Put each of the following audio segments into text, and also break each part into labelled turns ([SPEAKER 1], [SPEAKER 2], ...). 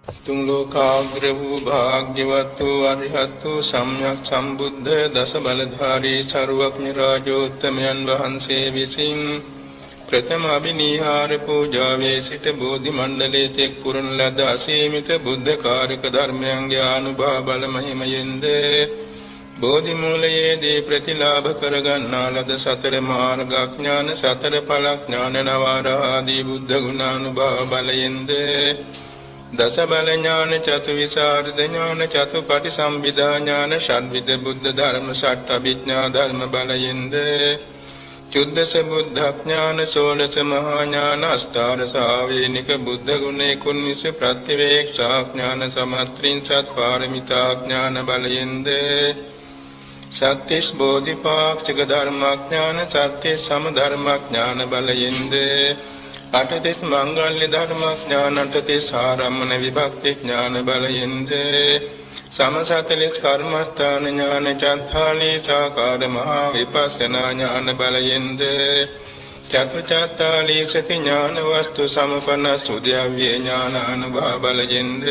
[SPEAKER 1] තුන් ලෝකාග්‍ර වූ භාග්‍යවත් වූ අරිහත් වූ සම්්‍යක් සම්බුද්ධ දස බලධාරී සර්වඥ රාජෝත්තමයන් වහන්සේ විසින් ප්‍රථම අභිනිහාර පූජාවේ සිට බෝධි මණ්ඩලයේ තෙක් පුරන ලද අසීමිත බුද්ධ කාර්යක ධර්මයන්ගේ ආනුභාව බල මහිමයෙන්ද බෝධි මූලයේදී ප්‍රතිලාභ කරගන්නා ලද සතර මාර්ගඥාන සතර ඵලඥාන නවාරාදී බුද්ධ ගුණානුභාව බලයෙන්ද දස බල ඥාන චතු විසරද ඥාන චතු පටිසම්භිදා ඥාන ෂඩ්විද බුද්ධ ධර්ම ෂට් අභිඥා ධර්ම බලයෙන්ද චුද්දස බුද්ධඥාන සෝලස මහා ඥාන අෂ්ටාර ශාවේනික බුද්ධ ගුණ 19 ප්‍රතිවේක්ෂා ඥාන සමත්‍රින්සත් පාරමිතා ඥාන බලයෙන්ද සත්‍තිස් බෝධිපාක්ෂික ධර්මඥාන සත්‍තිස් සම ධර්මඥාන බලයෙන්ද අටතිස් මංගල්‍ය ධර්මඥාන අටතිස් ආරම්මන විභක්ති ඥාන බලයෙන්ද සමසතලිස් කර්මස්ථාන ඥාන චත්තාලීසාකාර මහා විපස්සනා ඥාන බලයෙන්ද චතුචත්තාලීසති ඥාන වස්තු සමපන්න සුද්ධාව්‍ය ඥාන අනුභව බලයෙන්ද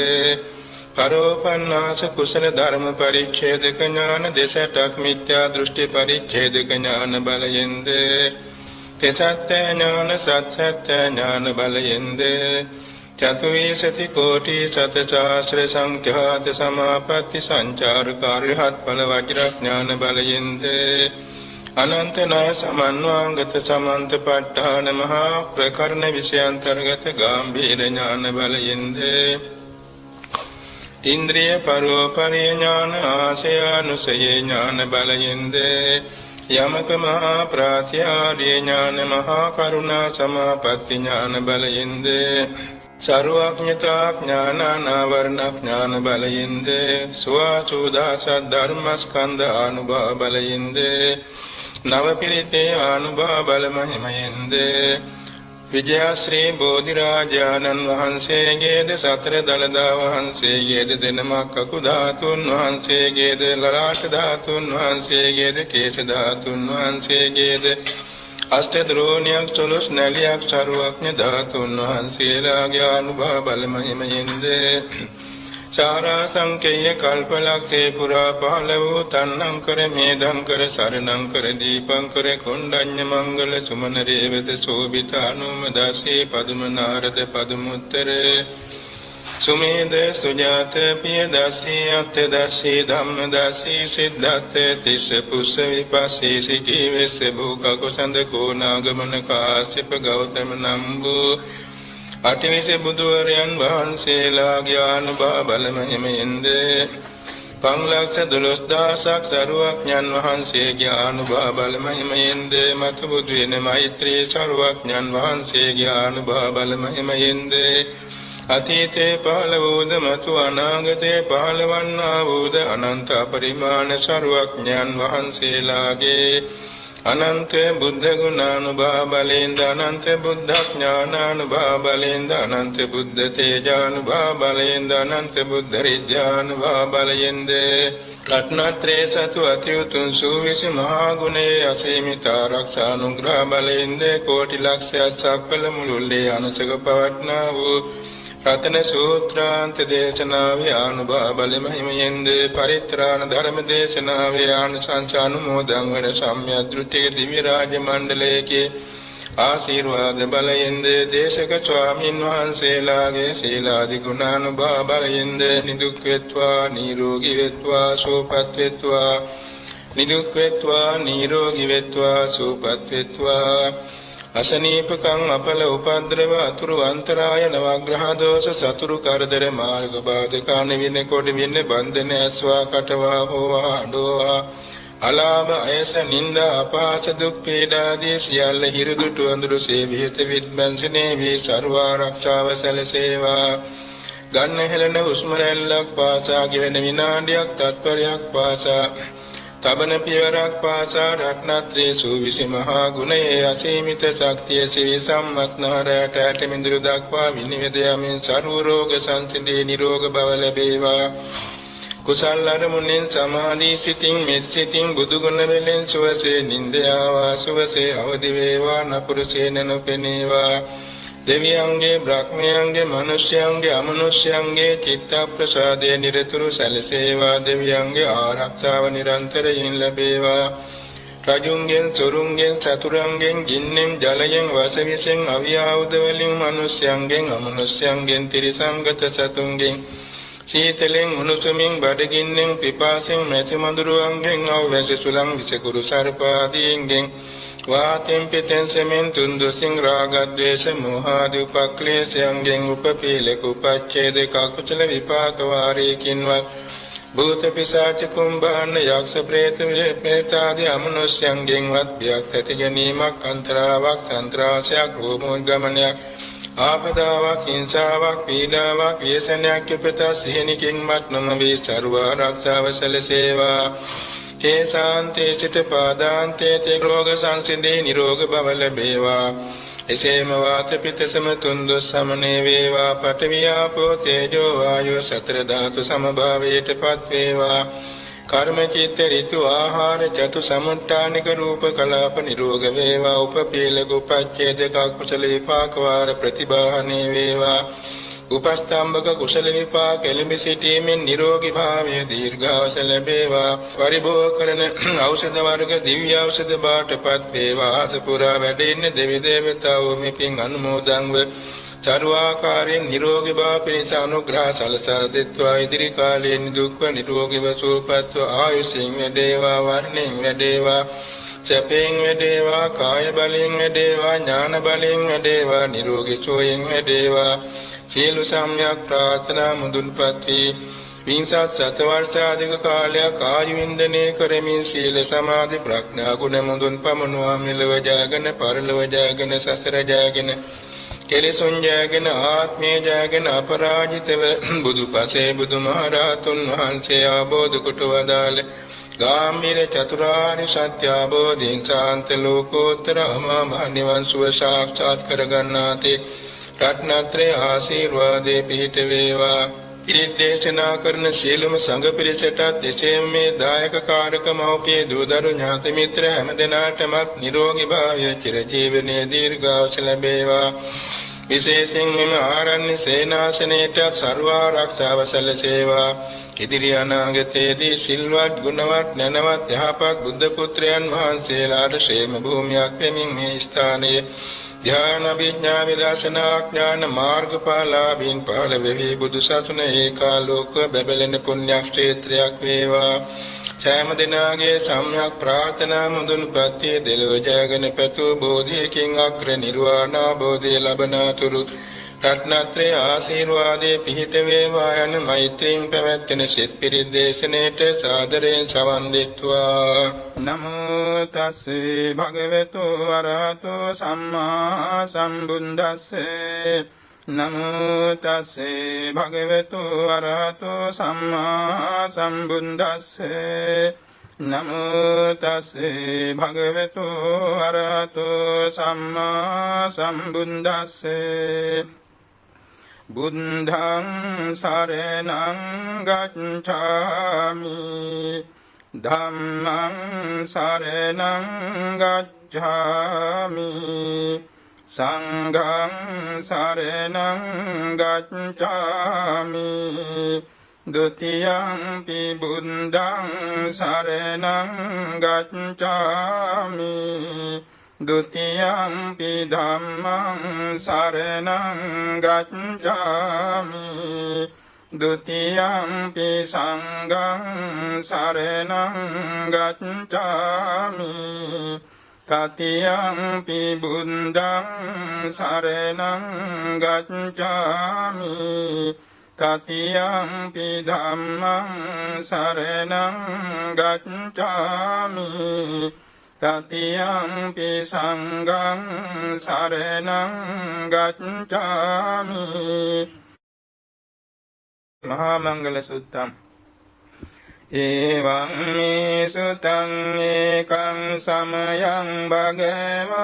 [SPEAKER 1] පරෝපන්නාස කුසල ධර්ම පරිච්ඡේදක ඥාන දෙසටක් මිත්‍යා දෘෂ්ටි පරිච්ඡේදක ඥාන බලයෙන්ද තෙසත්ත්‍ය ඥාන සත්සත්ත්‍ය ඥාන බලයෙන්ද චතුවිසති කෝටි සතසහස්‍ර සංඛ්‍යාත සමාපatti සංචාරකාරිහත් ඵල වජ්‍රඥාන බලයෙන්ද අනන්ත නාය සමන්වාංගත සමන්ත ප ဋ ාණ මහා ප්‍රකරණ විෂයාන්තර්ගත ගාම්භීර ඥාන බලයෙන්ද ඉන්ද්‍රිය පරෝපරිය ඥාන ආසයානුසයේ ඥාන බලයෙන්ද යමක මහා ප්‍රාත්‍යාර්ය ඥාන මහා කරුණා සමාපatti ඥාන බලයෙන්ද සර්වඥතා ඥාන අනාවරණ ඥාන බලයෙන්ද සුවාචෝදාස ධර්මස්කන්ධ අනුභව බලයෙන්ද නවපිරිතේ අනුභව බල මහිමයෙන්ද විජයශ්‍රී බෝධිරාජානන් වහන්සේගේද සතර දළදා වහන්සේගේද දෙනමක් අකු ධාතුන් වහන්සේගේද ලලාට ධාතුන් වහන්සේගේද කේශ ධාතුන් වහන්සේගේද අෂ්ට ද්‍රෝණියක් චොළොස් නැලියක් සර්වඥ ධාතුන් වහන්සේලාගේ අනුභව බල මහිමයෙන්ද චාරා සංකේය කල්පලක්ෂේ පුරා පහළ වූ තන්නංකර මේධංකර සරණංකර දීපංකර කොණ්ඩඤ්ඤ මංගල සුමන රේවත සෝභිත අනුමදාසේ පදුම නාරද පදුමුත්තර සුමේද සුජාත පියදාසී අත්ථදාසී ධම්මදාසී සිද්ධාර්ථ තිස්ස පුස්ස විපස්සී සිකීවෙස්ස භූක කුසඳ කෝනාගමන කාශ්‍යප ගෞතම නම්බු අටිවිස බුදුවරයන් වහන්සේලාගේ අනුභව බල මහිමයෙන්ද පන්ලක්ෂ 12000ක් සරුවඥන් වහන්සේගේ අනුභව බල මහිමයෙන්ද මතු බුදු වෙන මෛත්‍රී සරුවඥන් වහන්සේගේ අනුභව බල මහිමයෙන්ද අතීතේ පහළ වූද මතු අනාගතේ පහළවන්නා වූද අනන්ත පරිමාණ සරුවඥන් වහන්සේලාගේ අනන්ත බුද්ධ ගුණානුභව බලෙන්ද අනන්ත බුද්ධ ඥානානුභව බලෙන්ද අනන්ත බුද්ධ තේජානුභව බලෙන්ද අනන්ත බුද්ධ රිද්‍යානුභව බලෙන්ද රත්නත්‍රේ සතු අතිඋතුම් සූවිසි මහා ගුණේ අසීමිත ආරක්ෂානුග්‍රහ බලෙන්ද කෝටි ලක්ෂයක් සක්වල මුළුල්ලේ අනුසක පවට්නා වූ රතන සූත්‍රාන්ත දේශනාවේ අනුභව බල මහිමයෙන්ද පරිත්‍රාණ ධර්ම දේශනාවේ ආනිසංස අනුමෝදන් වන සම්‍යක් දෘෂ්ටික දිව්‍ය රාජ මණ්ඩලයේ ආශිර්වාද බලයෙන්ද දේශක ස්වාමින් වහන්සේලාගේ සීලාදි ගුණානුභව බලයෙන්ද නිදුක් වෙත්වා නිරෝගී වෙත්වා සුවපත් වෙත්වා නිදුක් වෙත්වා නිරෝගී වෙත්වා සුවපත් වෙත්වා අසනීපකං අපල උපද්‍රව අතුරු අන්තරාය නවග්‍රහ දෝෂ සතුරු කරදර මාර්ග බාධකාන වින කොට වින බන්ධන ඇස්වා කටවා හෝවා අඩෝවා අලාභ අයස නිന്ദා අපහාස දුක් පීඩාදී සියල්ල හිරුදුටු අඳුරු සේවිත විද්වංසනේ වී ਸਰව ආරක්ෂාව සැලසේවා ගන්න හෙළන හුස්ම රැල්ලක් පාසා ගෙවෙන විනාඩියක් තත්පරයක් පාසා තබන පියවරක් පාසා රත්නත්‍රේ සූවිසි මහා ගුණයේ අසීමිත ශක්තිය සිවි සම්මස්නහරයට ඇටමිඳුරු දක්වා විනිවිද යමින් සර්ව රෝග සංසිඳී නිරෝග බව ලැබේවා කුසල් අරමුණෙන් සමාධි සිතින් මෙත් සිතින් බුදු ගුණ වලින් සුවසේ නින්දයාවා සුවසේ අවදි වේවා නපුරුසේ නොපෙනේවා දෙවියන්ගේ බ්‍රහ්මයන්ගේ මනුෂ්‍යයන්ගේ අමනුෂ්‍යයන්ගේ චිත්ත ප්‍රසාදයේ නිරතුරු සැලසේවා දෙවියන්ගේ ආරක්ෂාව නිරන්තරයෙන් ලැබේවා රජුන්ගෙන් සොරුන්ගෙන් චතුරන්ගෙන් ගින්නෙන් ජලයෙන් වසවිසෙන් අවියාවුද වලින් මනුෂ්‍යයන්ගෙන් අමනුෂ්‍යයන්ගෙන් ත්‍රිසංගත සතුන්ගෙන් සීතලෙන් උණුසුමින් බඩගින්නෙන් පිපාසෙන් මැසි මඳුරුවන්ගෙන් අවැසි සුලං විසකුරු සර්පාදීන්ගෙන් වාතෙන් පිටෙන් සෙමෙන් තුන්දුසින් රාගද්වේෂ මෝහාදී උපක්ලේශයන්ගෙන් උපපීලක උපච්ඡේදක කුසල විපාක වාරයකින්වත් භූත පිසාච කුම්භාන යක්ෂ ප්‍රේත විපේතාදී අමනුෂ්‍යයන්ගෙන්වත් බියක් ඇති ගැනීමක් අන්තරාවක් සන්ත්‍රාසයක් රෝමෝද්ගමනයක් ආපදාවක් හිංසාවක් පීඩාවක් ව්‍යසනයක් පිටා සිහිනකින්වත් නොමවී සර්ව ආරක්ෂාව සැලසේවා කේසාන්තේ සිට පාදාන්තේ තේ රෝග සංසිඳී නිරෝග බව ලැබේවා එසේම වාත පිතසම තුන්දු සමනේ වේවා පඨවි ආපෝ තේජෝ වායෝ සතර ධාතු සමභාවයටපත් වේවා කර්ම චිත්ත ඍතු ආහාර චතු සමුට්ඨානික රූප කලාප නිරෝග වේවා උපපීලක උපච්ඡේදක කුසල විපාක වාර ප්‍රතිබාහනේ වේවා උපස්තම්භක කුසල විපාක එළඹ සිටීමෙන් නිරෝගී භාවයේ දීර්ඝාස ලැබේවා පරිභෝග කරන ඖෂධ වර්ග දිව්‍ය ඖෂධ බාටපත් වේවා අසපුරා වැඩ ඉන්න දෙවි දේවතාවෝ මෙකින් අනුමෝදන්ව චර්වාකාරයෙන් නිරෝගී භාව පිණිස අනුග්‍රහ සලසා දෙත්වා ඉදිරි කාලයේ නිදුක්ව නිරෝගීව සුවපත්ව ආයුෂයෙන් වැඩේවා වර්ණයෙන් වැඩේවා සැපයෙන් වැඩේවා කාය බලයෙන් වැඩේවා ඥාන බලයෙන් වැඩේවා නිරෝගී සෝයෙන් වැඩේවා සියලු සම්‍යක් ප්‍රාර්ථනා මුදුන්පත් වී විංසත් සතවර්ෂාධික කාලයක් ආයු වින්දනය කරමින් සීල සමාධි ප්‍රඥා ගුණ මුදුන් පමනුවා මෙලව ජයගෙන පරලොව ජයගෙන සසර ජයගෙන කෙලෙසුන් ජයගෙන ආත්මය ජයගෙන අපරාජිතව බුදුපසේ බුදුමහරහතුන් වහන්සේ ආબોධ කොට වදාළ ගාම්භීර චතුරාර්ය සත්‍ය අවබෝධයෙන් ශාන්ත ලෝකෝත්තර අමා මහ නිවන් සුව සාක්ෂාත් කරගන්නාතේ රත්නත්‍රය ආශිර්වාදේ පිහිට වේවා ඉරිදේශනා කරන සියලුම සංඝ පිරිසටත් එසේම මේ දායක කාරක මෞපිය දූදරු ඥාති මිත්‍ර හැමදෙනාටමත් නිරෝගී භාවය චිරජීවනයේ දීර්ඝායුෂ ලැබේවා විශේෂයෙන් මෙම ආරණ්‍ය සේනාසනයට සර්ව ආරක්ෂාව සැලසේවා ඉදිරි අනාගතයේදී සිල්වත් ගුණවත් නැනවත් යහපත් බුද්ධ පුත්‍රයන් වහන්සේලාට ශේම භූමියක් වෙමින් මේ ස්ථානයේ ධ්‍යාන විඥා විදර්ශනා ඥාන මාර්ගඵලාභීන් පහළ වෙවි බුදු සසුන ඒකාලෝක බැබලෙන පුණ්‍ය ක්ෂේත්‍රයක් වේවා සෑම දිනාගේ සම්‍යක් ප්‍රාර්ථනා මුදුන්පත් දෙලොව ජයගෙන පැතු බෝධියකින් අග්‍ර නිර්වාණ බෝධිය ලබනාතුරු රත්නත්‍රය ආශිර්වාදයේ පිහිට වේවා යන මෛත්‍රියෙන් පැවැත්වෙන සිත් පිරිත් දේශනයට සාදරයෙන් සවන් දෙත්වා නමෝ තස්සේ භගවතු වරහතෝ සම්මා සම්බුද්දස්සේ නමෝ තස්සේ භගවතු වරහතෝ සම්මා සම්බුද්දස්සේ නමෝ තස්සේ භගවතු වරහතෝ සම්මා සම්බුද්දස්සේ බුද්ධං සරණං ගච්ඡාමි ධම්මං සරණං ගච්ඡාමි සංඝං සරණං ගච්ඡාමි ဒုတိယံ පි බුද්ධං සරණං ගච්ඡාමි ဒုတိယံ පි ධම්මං සරණං ගච්ඡාමි ဒုတိယံ පි සංඝං සරණං ගච්ඡාමි တတိယံ පි බුද්ධං සරණං ගච්ඡාමි တတိယံ පි ධම්මං සරණං ගච්ඡාමි တတိယံ පි සංඝං සරණං ගච්ඡාමි මහා මංගල සුත්තම් එවං මේ සුතං ඒකං සමයං භගවා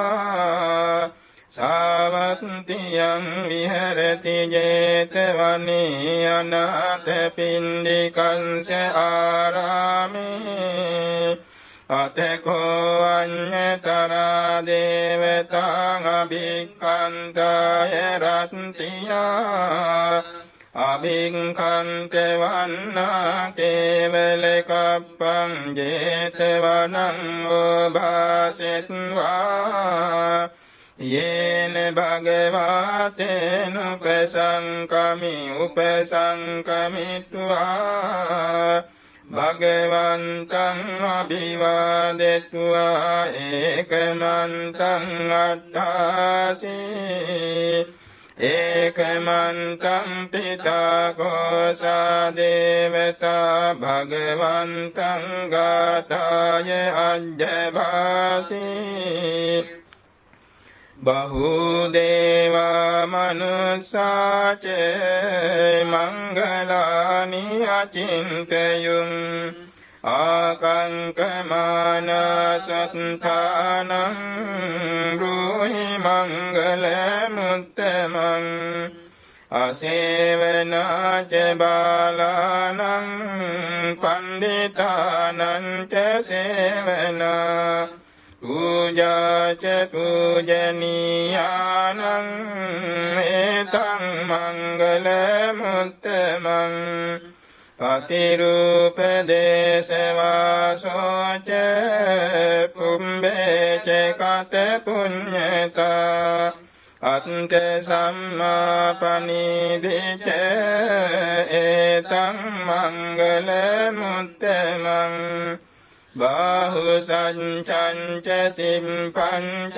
[SPEAKER 1] සාවත්තියං විහෙරති ජේතවනේ අනාථ පිණ්ඩිකං ආරාමේ අතකෝ අඤ්ඤතරා දේවතාං අභික්ඛන්තාය රත්තියා අභික්ඛන්ත වන්නා කේවල කප්පං ජේතවනං ඕභාසෙත්වා යේන භගවාතේන උපසංකමිත්වා භගවන්තං අභිවාදෙත්වා ඒකමන්තං අට්ඨාසී ඒකමන්තං පිතාකෝසා දේවතා භගවන්තං ගාතාය අජ්ජභාසී බහුදේවා මනුස්සාච මංගලානි අචින්තයුං ආකංකමාන සත්තානං රෝහි මංගල මුත්තමං අසේවනාච බාලානං පණ්ඩිතානං ච සේවනා පූජාච පූජනීයානං ඒතං මංගල මුත්තමං පතිරූපදේශවාසෝච පුම්බේච කත පුඤ්ඤතා අත්ථ සම්මාපනිදිච ඒතං මංගල මුත්තමං බාහු සංචංච සිම්පංච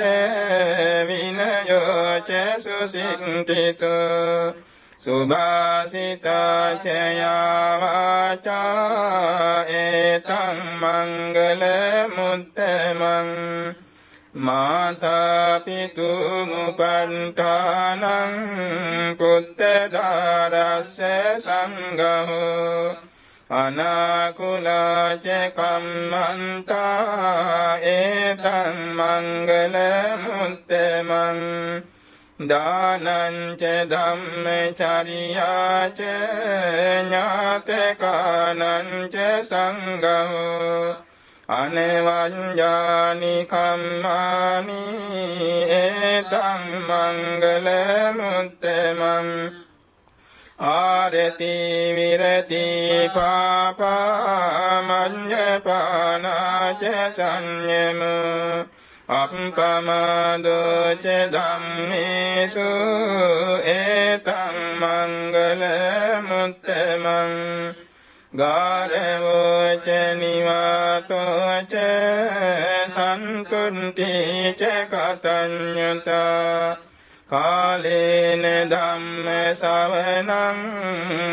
[SPEAKER 1] විනයෝච සුසික්ඛිතෝ සුභාසිතා ච යාවාචා ඒතං මංගල මුත්තමං මාතා පිතු උපන්ඨානං පුත්තදාරස්ස සංඝෝ අනාකුලාච කම්මන්තා ඒතං මංගල මුත්තමං දානං ච ධම්මචර්යාච ඥාතකානං ච සංඝෝ අනවඤ්ඤානි කම්මානි ඒතං මංගල මුත්තමං ආරති විරති පාපා මඤ්ඤපානාච සංයම අප්පමාදෝ ච ධම්මේසු ඒතං මංගල මුත්තමං ගාරවෝ ච නිවාතෝ ච සන්තුන්ති ච කතඤ්ඤතා කාලේන ධම්ම ශවනං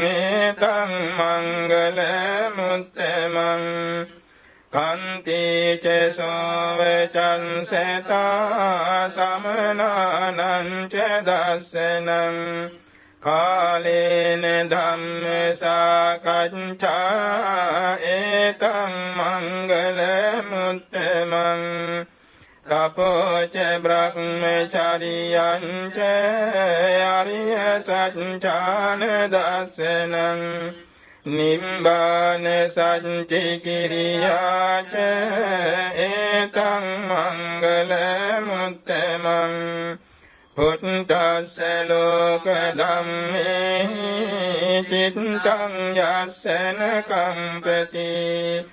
[SPEAKER 1] ඒතං මංගල මුත්තමං කන්ති ච සෝවචන්සතා සමනානං ච දස්සනං කාලේන ධම්ම සාකච්ඡා ඒතං මංගල මුත්තමං තපෝච බ්‍රහ්මචරියං ච අරිය සත්‍යාන දස්සනං නිබ්බාන සච්චි කිරියා ච ඒතං මංගල මුත්තමං පුත්තස්ස ලෝක ධම්මේහි චිත්තං යස්සන කම්පති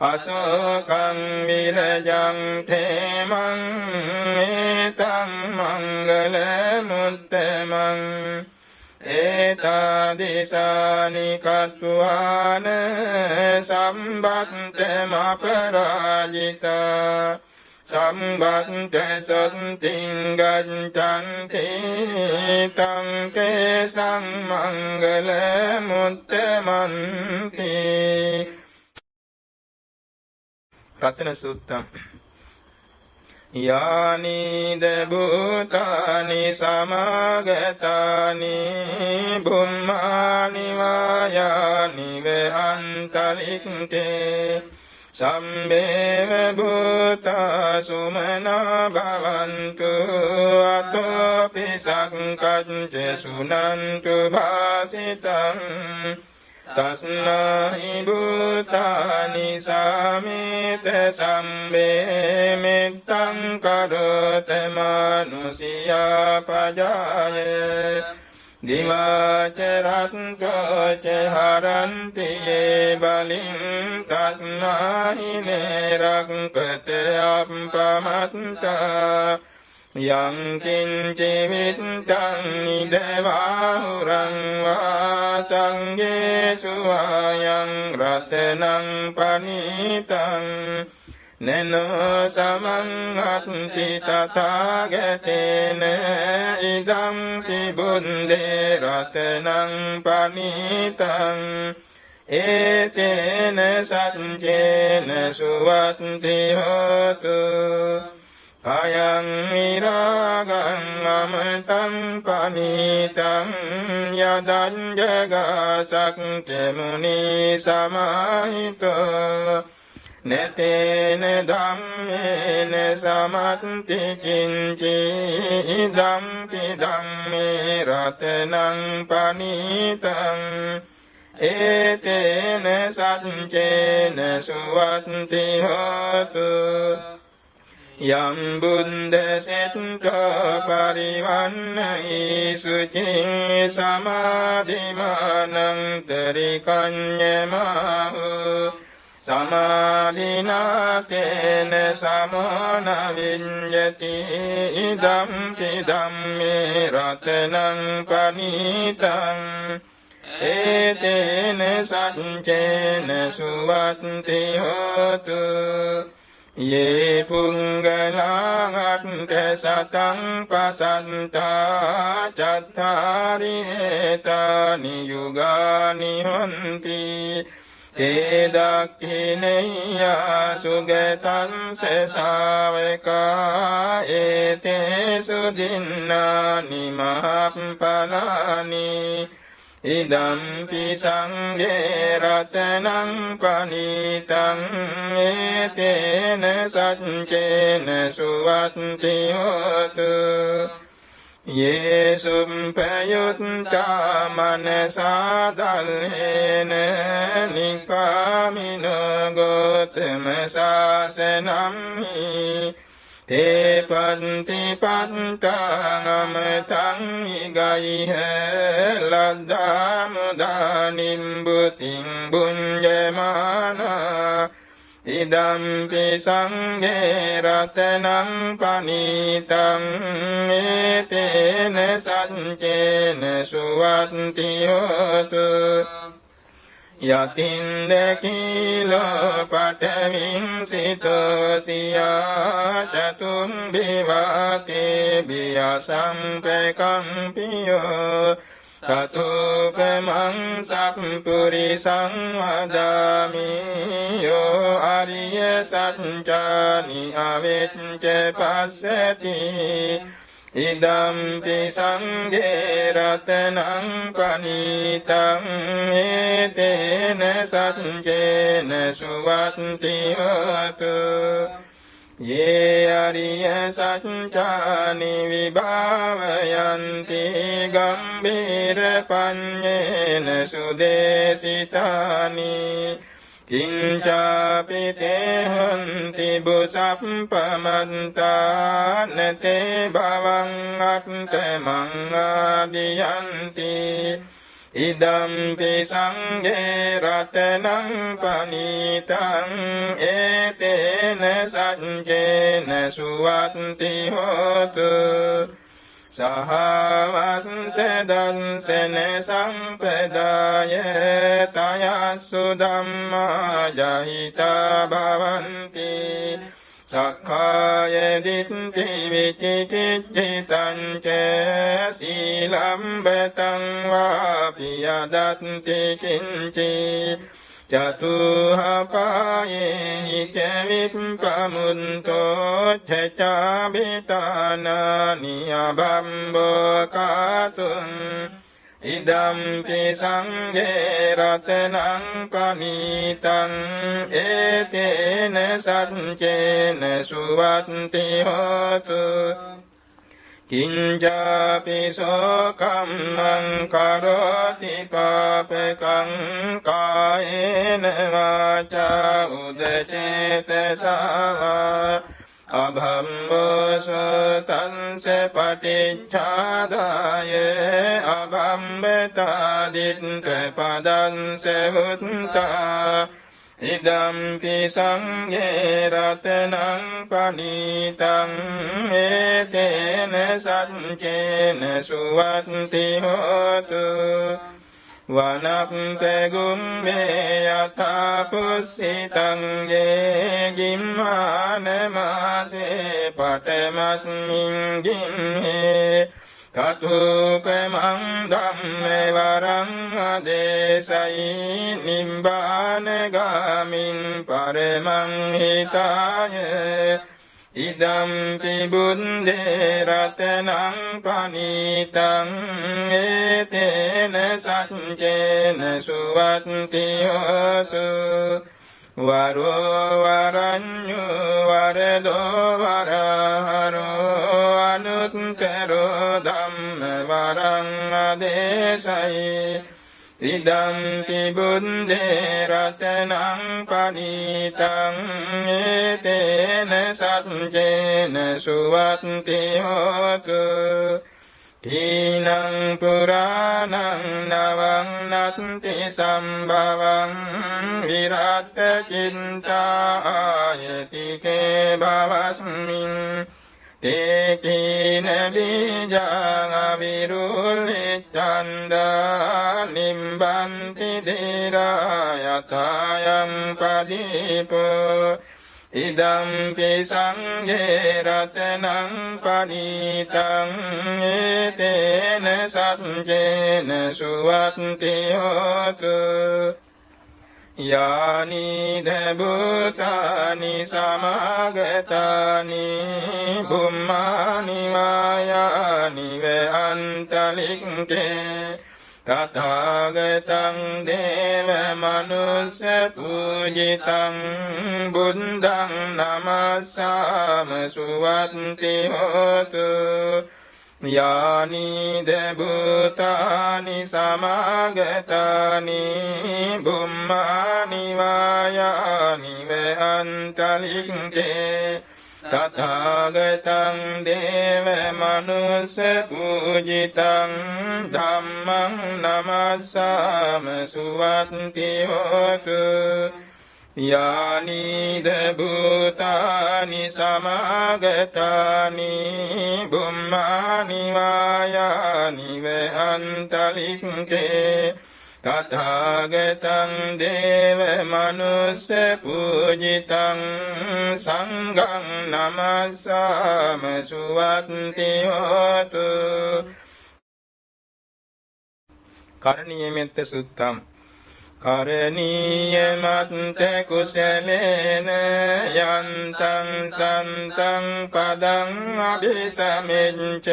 [SPEAKER 1] අශෝකං විරජං තේමං ඒතං මංගල මුත්තමං ඒතාදිසානි කତ୍වාන සම්බත්තමපරාජිතා සම්බත්ත සත්තිං ගච්ඡන්ති තං තේසං මංගල මුත්තමන්ති. රතන සූත්තම්. යානිද භූතානි සමාගතානි බුම්මානි වායානි වේහන්තලික්තේ සම්බේව භූතා සුමනා භවන්තු අතෝපි සංකච්ඡ සුනන්තු භාසිතං තස්නාහි භූතානි සාමිත සම්බේ මෙත්තං කරොත මනුසියා පජාය දිවාචරත්තෝ ච හරන්ති යේ බලින් තස්නාහි නේරක්කත අප්පමත්තා යං කිංචි විත්තං නිදවාහුරං වා සංඝේසු ආයං රතනං පනිතං නනෝ සමං අත්ති තථාගතේන ඉදං තිබුන්දේ රතනං පනිතං ඒතේන සච්චේන සුවත්ති හෝතු අයං විරාගං අමතං පනිතං යදං ජගසක් මුනි සමාහිතෝ නතේන ධම්මේන සමත්ති කිංචි ධම්පි ධම්මේ රතනං පනිතං ඒතේන සච්චේන සුවත්ති හෝතු යම් බුද්ධ සෙට්ඨෝ පරිවන්නයි සුචි සමාධිමානං තරිකඤ්ඤමාහු සමාධිනාතේන සමෝන විඤ්ඤති ඉදම්පි ධම්මේ රතනං පනිතං ඒතේන සච්චේන සුවත්ති හෝතු ये पुंगलांगट्ट सतं पसंता चत्तारि एतानि युगानि हन्ति ते दक्षिणेया सुगतं ससावका एतेषु दिन्नानि महाफलानि ඉදම්පි සංඝේ රතනං පනිතං ඒතේන සච්චේන සුවත්ති හෝතු යේසුම්පයුත්තා මනසා දල්හේන නිකාමිනෝ Gotama සාසනම්හි te panti pantangamtang igaihe laddamudanim bunjemana idampi sanghe ratanang panitang etene sanchene suvanti hotu යතින්ද කීලෝ පඨවින් සිතෝසියා චතුම් විවාතේ බියසං ප්‍රකම්පියෝ තතුපමං සම්පුරිසං වදාමි යෝ අරිය සත්‍යානි අවෙච්ච පස්සති ඉදම්පි සංඝේ රතනං පනිතං ඒතේන සච්චේන සුවත්ති හෝතු යේ අරිය සත්‍යානි විභාවයන්ති ගම්භීර පඤ්ඤේන සුදේසිතානි කිංචාපි තේහන්ති බුසප්පමන්තානතේ භවං අත්තමං ආදියන්ති ඉදම්පි සංඝේ රතනං පනිතං ඒතේන සච්චේන සුවත්ති හෝතු සහවස්සදංසන සම්පදාය තයස්සු ධම්මා ජහිතා භවන්ති සක්ඛාය දිට්ඨි විචිකිච්ඡිතං ච සීලම්බතං වාපි යදත්ති කිංචි චතුහපායේ ච විප්පමුන්තෝ චචාබිතානානි අබම්බෝ කාතුං ඉදම්පි සංඝේ රතනං පනිතං ඒතේන සච්චේන සුවත්ති හෝතු කිංජාපිසෝ කම්මං කරෝති පාපකං කායේන වාචා උදචේතසවා අභම්බසතංස පටිච්ඡාදාය අභම්බතාදිත්ත පදංස වුත්තා ඉදම්පි සංඝේ රතනං පනිතං ඒතේන සච්චේන සුවත්ති හෝතු වනප්පේ ගුම්මේ යථා පුස්සිතං යේ ගිම්මාන මාසේ පඨමස්මින් ගිම්හේ කතුපමං ධම්මේ වරං ආදේශයි නිබ්බාන ගාමින් පරමං හිතාය ඉදම්පි බුද්දේ රතනං පනිතං ඒතේන සච්චේන සුවත්ති හෝතු වරෝ වරඤ්ඤෝ වරදෝ වරහරෝ අනුත්තරෝ ධම්ම වරං ආදේශයි ඉදම්පි බුද්දේ රතනං පනිතං ඒතේන සච්චේන සුවත්ති හෝතු තීනං පුරාණං නවං නත්ති සම්භවං විරත් චින්තායති කේ භවස්මින් තේකීන බීජං අවිරුල්ලිච්ඡන්දා නිම්බන්ති ධීරායතයං පදීපෝ ඉදම්පි සංඝේ රතනං පනිතං ඒතේන සච්චේන සුවත්ති හෝතු යානි දබුතානි සමාගතානි බුම්මානි වායානි වේअन्तලික්ඛේ තථාගතං දේව මනුස්ස පූජිතං බුද්ධං නමස්සාම සුවත්ති හෝතු යානි දබුතානි සමාගතානි බුම්මානි වායානි වේअन्तලික්ඛේ තථාගතං දේව මනුස්ස පූජිතං ධම්මං නමස්සාම සුවත්ති හෝතු යානි දබුතානි සමාගතානි බුම්මානි වායානි වේअन्तලික්ඛේ තථාගතං දේව මනුස්ස පූජිතං සංඝං නමස්සාම සුවත්ති හෝතු කරණීය මෙත්ත සුත්තම් කරණීය මත්ත කුසලේන යන්තං සන්තං පදං අபிසමෙච්ච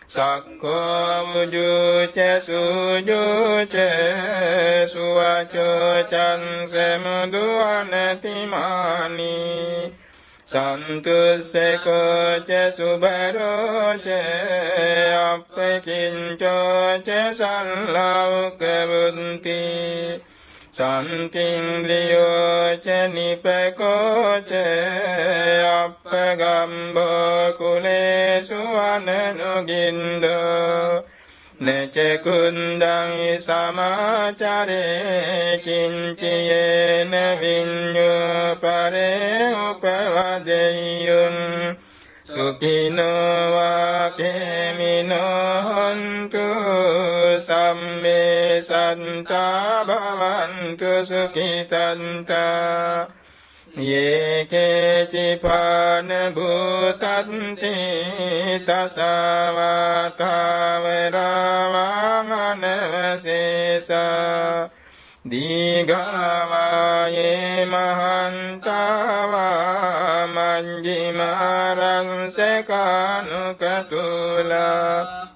[SPEAKER 1] සක්ඛෝ මුජුච සුජුච සුවචෝ චංසමුදු අනතිමානි සන්තුස්සකෝ ච සුබරෝ ච අප්පකින්චෝ ච සල්ලෞක බුද්ධි සන්තින්ද්‍රියෝ ච නිපකෝ ච අප්පගම්බෝ කුලේසු අනනුගින්දෝ නච කුණ්ඩං සමාචරේ කිංචයේන විඤ්ඤෝ පරේ උපවදෙය්‍යං සුඛිනෝ වාකේමිනෝ හන්තු සම්මේ සන්තා භවන්තු සුඛිතන්තා යේකේ චිපාන භූතන්ති තසවතාවරාවං දීඝාවායේ මහන්තාවා මංජිමාරංසකානුකතුලා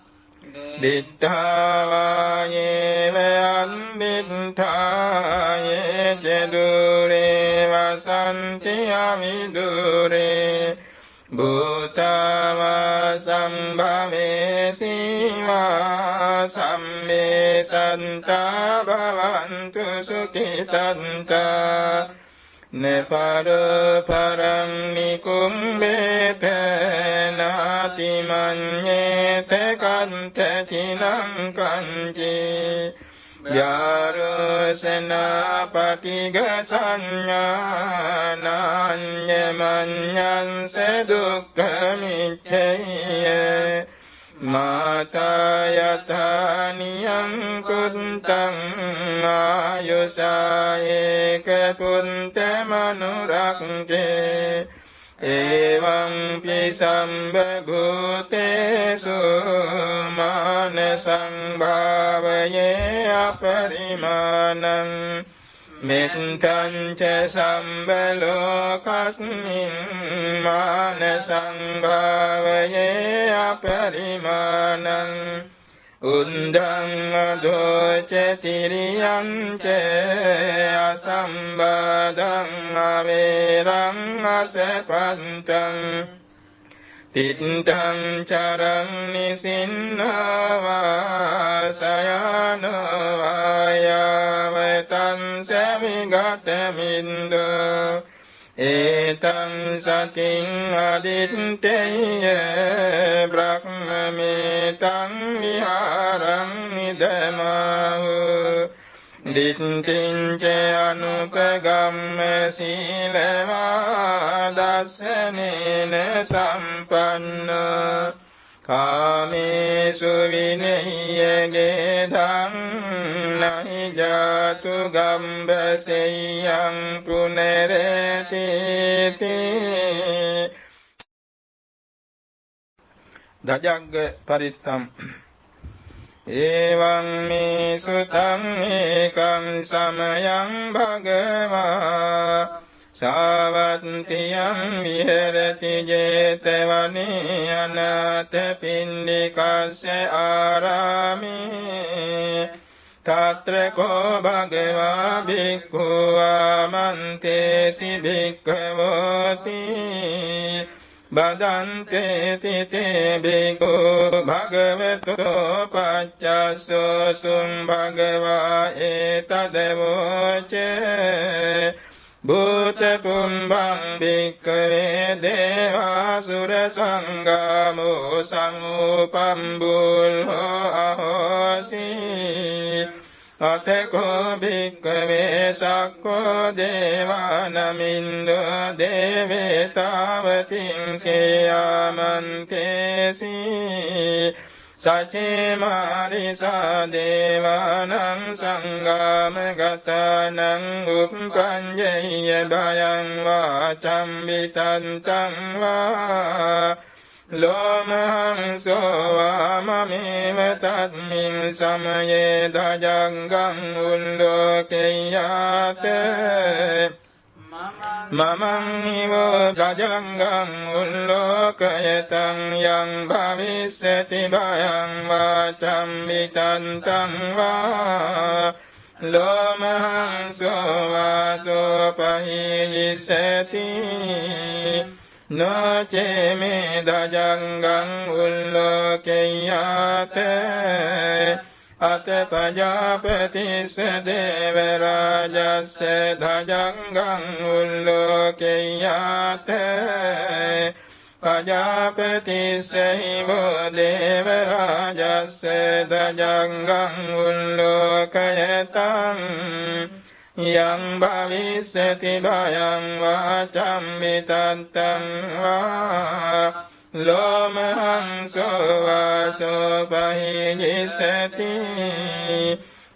[SPEAKER 1] දිට්ඨාවායේ වයන්දිට්ඨායේ චදුරේ වසන්ති අවිදුරේ භූතාවා සම්භවේ සීවා සම්මේ සන්තා භවන්තු සුඛිතන්තා නපර පරං නිකුම්බේත නාති මඤ්ඤේත කන්ත කිලං කංචේ ව්‍යාරසනා පටිග සංඥානඤ්ඤ මඤ්ඤංස දුක්ඛ මිච්ඡය මාතා යතානියං කුත්තං ආයුසායේක පුන්ත මනුරක්ඛේ එවං පිසම්බ භූතේසු මාන සංභාවයේ අපරිමාණං මෙත්තං ච සම්බලෝකස්මින් මාන සංභාවයේ අපරිමාණං උන්දං අදෝච තිරියං ච අසම්බදං අවේරං අසපන්තං තිත්තං චරං නිසින්නවා සයනවා යාවතං සවිගතමින්දෝ ඒතං සතින් අදිත්තේය බ්‍රහ්මමේතං විහාරං නිදමාහු දිට්ඨිං ච අනුපගම්ම සීලවා දස්සනේන සම්පන්න කාමේසු විනය්‍යගේ ධම් නහි ජාතු ගම්බසෙයං පුනරති දජග්ග පරිත්තම් එවං මේ සුතං ඒකං සමයං භගවා සාවත්තියං විහෙරති ජේතවනේ අනාථ පිණ්ඩිකස්ස ආරාමේ තත්‍ර කෝ භගවා භික්ඛු ආමන්තේසි භික්ඛවෝති බදන්තේ තිතේ බිකු භගවතෝ පච්චස්සෝ සුම් භගවා ඒතදවෝචේ භූත පුම්බං බික්කවේ දේවාසුර සංගාමෝ සමුපම්බුල්හෝ අහෝසී අතකෝ භික්කවේ සක්කෝ දේවානමින්දෝ දේවතාවතින් සේයාමන්තේසි සචේ මාරිසා දේවානං සංගාමගතානං උප්පංජය භයං වාචම් විතන්තං වා ලෝමහං සෝවාමමේව තස්මින් සමයේ දජංගං උල්ලෝකෙය්‍යාත මමං හිවෝ දජංගං උල්ලෝකයතං යං භවිස්සති භයං වාචම් විතන්තං වා ලෝමහං සෝවාසෝ පහියස්සති නොචේ මේ දජංගං උල්ලෝකෙය්‍යාත අත පජාපතිස්ස දේවරාජස්ස දජංගං උල්ලෝකෙය්‍යාත පජාපතිස්ස හිවෝ දේවරාජස්ස දජංගං උල්ලෝකයතං යං භවිස්සති භයං වාචම් විතත්තං වා ලෝමහං සෝවාසෝ පහියස්සති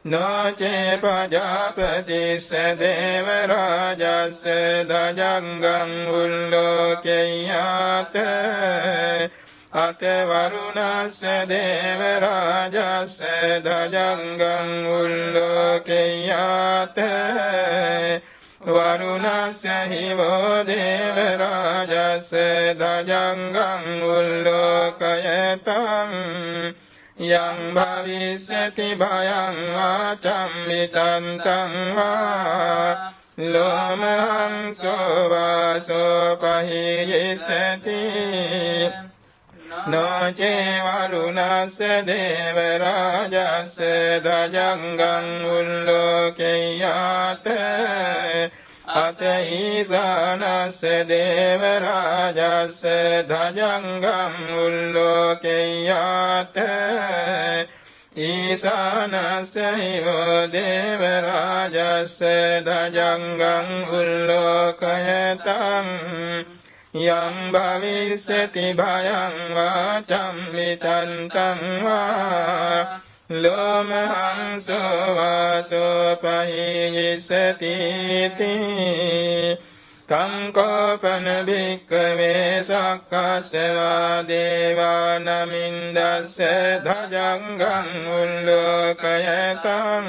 [SPEAKER 1] නොචේ පජාපතිස්ස දේවරාජස්ස දජංගං උල්ලෝකෙය්‍යාත අත වරුණස්ස දේවරාජස්ස දජංගං උල්ලෝකෙය්‍යාත වරුණස්ස හිවෝ දේවරාජස්ස දජංගං උල්ලෝකයතං යං භවිස්සති භයං වාචම් විතන්තං වා ලෝමහං සෝවාසෝ පහියස්සති නොචේ වරුණස්ස දේවරාජස්ස දජංගං උල්ලෝකෙය්‍යාත අත ඊසානස්ස දේවරාජස්ස දජංගං උල්ලෝකෙය්‍යාත ඊසානස්ස හිවෝ දේවරාජස්ස දජංගං උල්ලෝකයතං යං භවිස්සති භයං වාචම් විතන්තං වා ලෝමහංසෝ වාසෝ පහියස්සති තං කෝපන භික්ඛවේ සක්කස්සවා දේවානමින්දස්ස ධජංගං උල්ලෝකයතං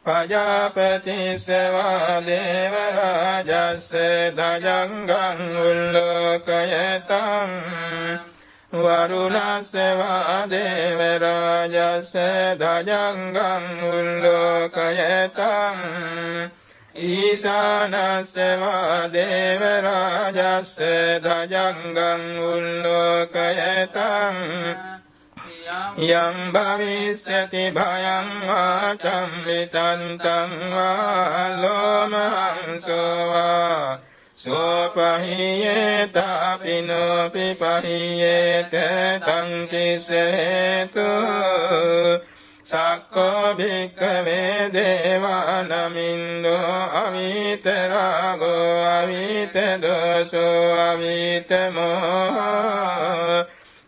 [SPEAKER 1] පජාපතිස්සවා දේවරාජස්ස ධජංගං උල්ලෝකයතං වරුණස්සවා දේවරාජස්ස ධජංගං උල්ලෝකයතං ඊසානස්සවා දේවරාජස්ස ධජංගං උල්ලෝකයතං යං භවිස්සති භයං වාචම් විතන්තං වා ලෝමහංසෝ වා සෝපහියේතාපිනෝපි පහියේත තං කිසේතු සක්කෝ භික්ඛවේ දේවානමින්දෝ අවිතරාගෝ අවිතදෝසෝ අවිතමෝ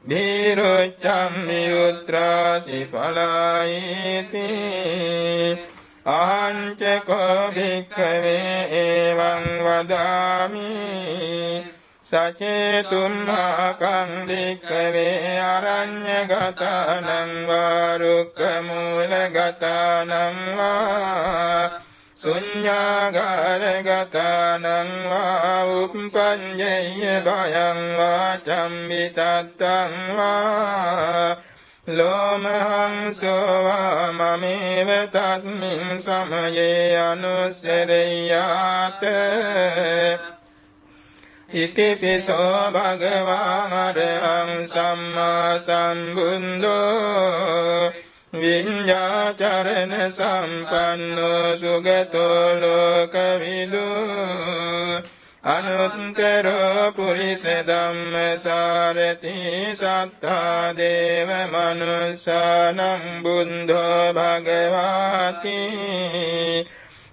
[SPEAKER 1] භීරුච්ඡම් විඋත්‍රාසි පලායිති අහංචකෝ භික්ඛවේ එවං වදාමි සචේතුම්මාකං භික්ඛවේ අරඤ්ඤගතානං වා රුක්ඛමූලගතානං වා සුඤ්ඤාගාරගතානං වා උප්පඤ්ඤේය භයං වාචම් විතත්තං වා ලෝමහංසෝ වා මමේව තස්මින් සමයේ අනුස්සරෙය්‍යාත ඉතිපිසෝ භගවාන් අරහං සම්මා සම්බුද්ධෝ විඤ්ඤාචරණ සම්පන්නෝ සුගතෝ ලෝකවිදු අනුත්තරෝ පුරිස ධම්මසාරති සත්තා දේව මනුස්සානං බුද්ධෝ භගවාති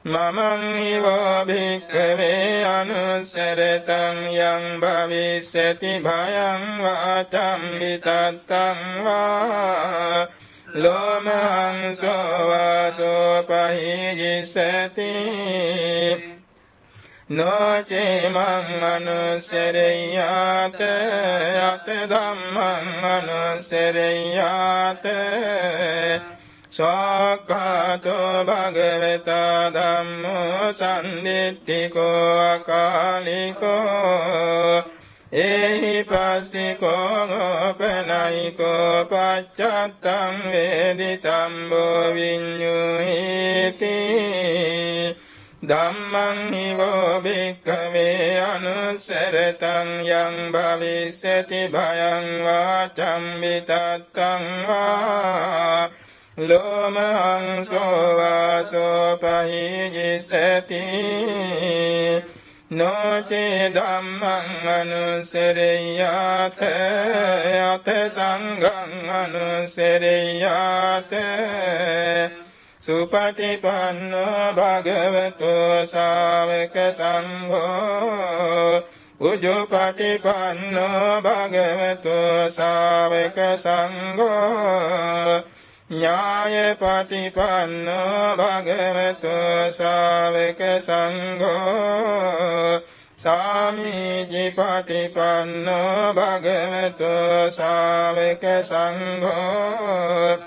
[SPEAKER 1] මමං හිවෝ භික්ඛවේ අනුස්සරතං යං භවිස්සති භයං වාචම් විතත්තං වා ලෝමහංසෝ වාසෝ පහියස්සති නොචේ මං අනුස්සරෙය්‍යාත යත ධම්මං අනුස්සරෙය්‍යාත සක්ඛාතෝ භගවතා ධම්මෝ සම්දිට්ඨිකෝ අකාලිකෝ එහි පස්සිකෝ ගෝපනයිකෝ පච්චත්තං වේදිතම්බෝ විඤ්ඤුහිති ධම්මං හිවෝ භික්ඛවේ අනුස්සරතං යං භවිස්සති භයං වාචම් විතත්තං වා ලෝමහංසෝ වාසෝ පහියස්සති නොචේ ධම්මං අනුස්සරෙය්‍යාත යත සංඝං අනුස්සරෙය්‍යාත සුපටිපන්නෝ භගවතෝ ශාවක සංඝෝ උජුපටිපන්නෝ භගවතෝ ශාවක සංඝෝ ඥායපටිපන්නෝ භගවතෝ ශාවක සංඝෝ සාමීචිපටිපන්නෝ භගවතෝ ශාවක සංඝෝ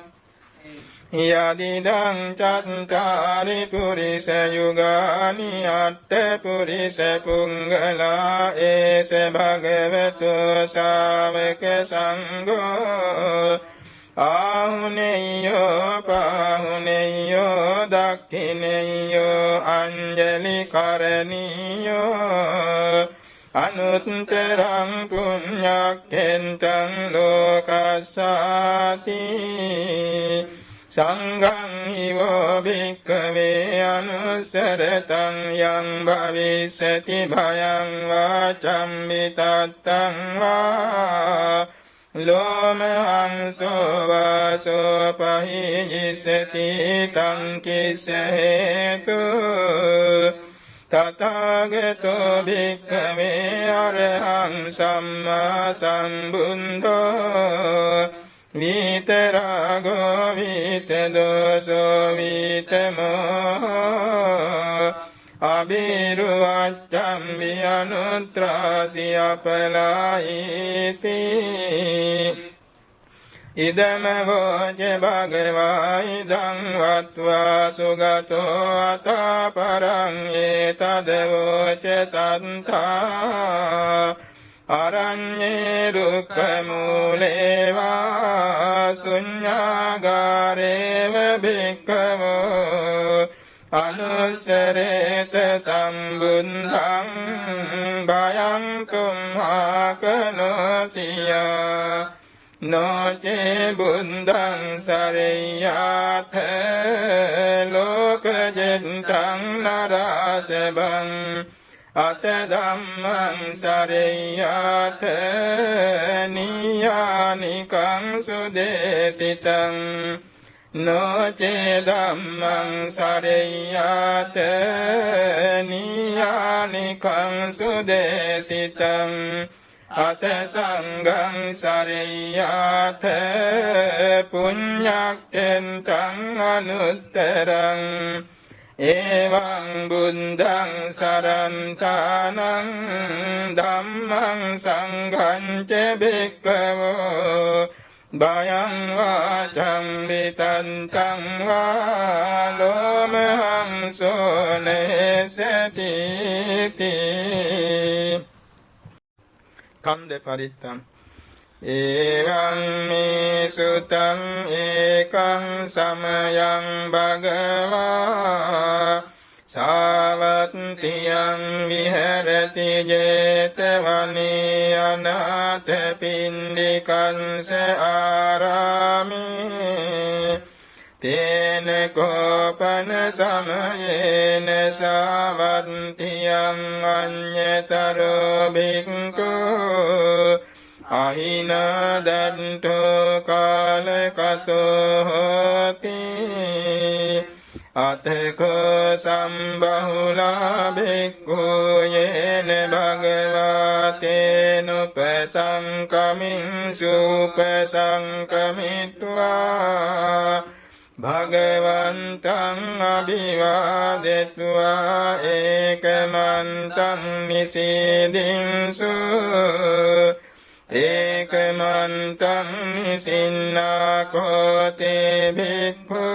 [SPEAKER 1] යදිදං චත්තාරි පුරිස යුගානි අට්ඨ පුරිස පුංගලා ඒස භගවතෝ ශාවක සංඝෝ ආහුනේයෝ පාහුනේයෝ දක්ඛිනේයෝ අංජලි කරණීයෝ අනුත්තරං පුඤ්ඤක්ඛෙන්තං ලෝකස්සාති සංඝං හිවෝ භික්ඛවේ අනුස්සරතං යං භවිස්සති භයං වාචම් විතත්තං වා ලෝමහංසෝ වාසෝ පහියසති තං කිස්ස හේතු තථාගතෝ භික්ඛවේ අරහං සම්මා සම්බුද්ධෝ විතරාගෝ විතදෝසෝ විතමෝ අබිරුවච්ඡම් විඅනුත්‍රාසි අපලායිති ඉදම වෝච භගවා ඉදං වත්වා සුගතෝ අතපරං ඒතද වෝච සන්තා අරඤ්ඤේ දුක්ඛ මූලේ වා ශුඤ්ඤාගාරේව භික්ඛවෝ අනුස්සරේත සම්බුද්ධං භයං කුම්හාකනෝසියා නොචේ බුද්ධං සරෙය්‍යාත ලෝකජෙත්තං නරාසබං අත ධම්මං සරෙය්‍යාත නියානිකං සුදේසිතං නොචේ ධම්මං සරෙය්‍යාත නියානිකං සුදේසිතං අත සංඝං සරෙය්‍යාත පුඤ්ඤක්ඛෙන්තං අනුත්තරං එවං බුද්ධං සරන්තානං ධම්මං සංඝං ච භික්ඛවෝ භයං වාචං විතත්තං වා ලෝමහංසෝ නේසති කන්ද පරිත්තං එවං මේ සුතං ඒකං සමයං භගවා සාවත්තියං විහෙරති ජේතවනේ අනාථ පිණ්ඩිකංස ආරාමේ තේන කෝපන සමයේන සාවත්තියං අඤ්ඤතරෝ භික්ඛු අහිනදන්තෝ කාලකතෝ හෝති අතකෝ සම්බහුලා භික්ඛු යේන භගවතේනුපසංකමින් සුපසංකමිත්වා භගවන්තං අභිවාදෙත්වා ඒකමන්තං නිසීදින්සු ඒකමන්තං නිසින්නාකෝතේ භික්ඛු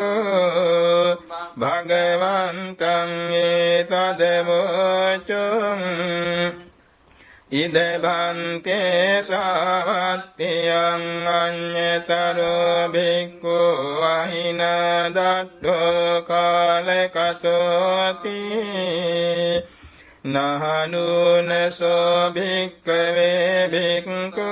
[SPEAKER 1] භගවන්තං ඒතදවෝචං ඉද භන්තේ සාවත්තියං අඤ්ඤතරෝ භික්ඛු අහිනදත්තෝ කාලකතෝති නහනුනසෝ භික්ඛවේ භික්ඛු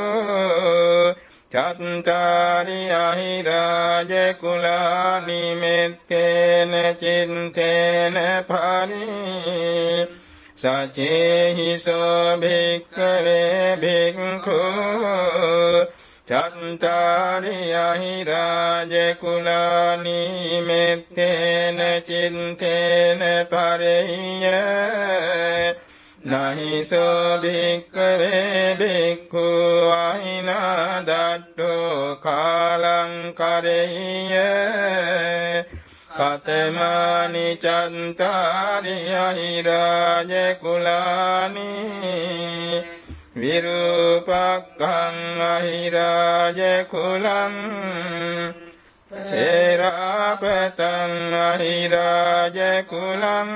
[SPEAKER 1] චත්තාරි අහිරාජ කුලානි මෙත්තේන චින්තේන පරි සචේහිසෝ භික්ඛවේ භික්ඛු චත්තාරි අහිරාජ කුලානි මෙත්තේන චින්තේන පරෙය්‍ය නහිසෝ භික්ඛවේ භික්ඛු අහිනදත්තෝ කාලං කරෙය්‍ය කතමානි චත්තාරි අහිරාජ කුලානි විරූපක්ඛං අහිරාජ කුලං චේරාපතං අහිරාජ කුලං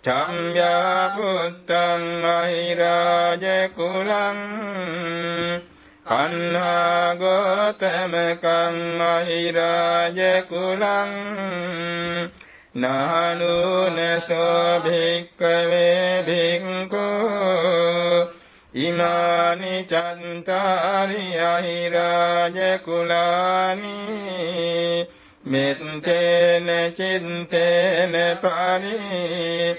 [SPEAKER 1] චම්්‍යාපුත්තං අහිරාජ කුලං කන්හාගෝතමකං අහිරාජ කුලං නානුනසෝ භික්ඛවේ භික්ඛු ඉමානි චන්තාරි අහිරාජ කුලානි මෙත්තේන චින්තේන පරි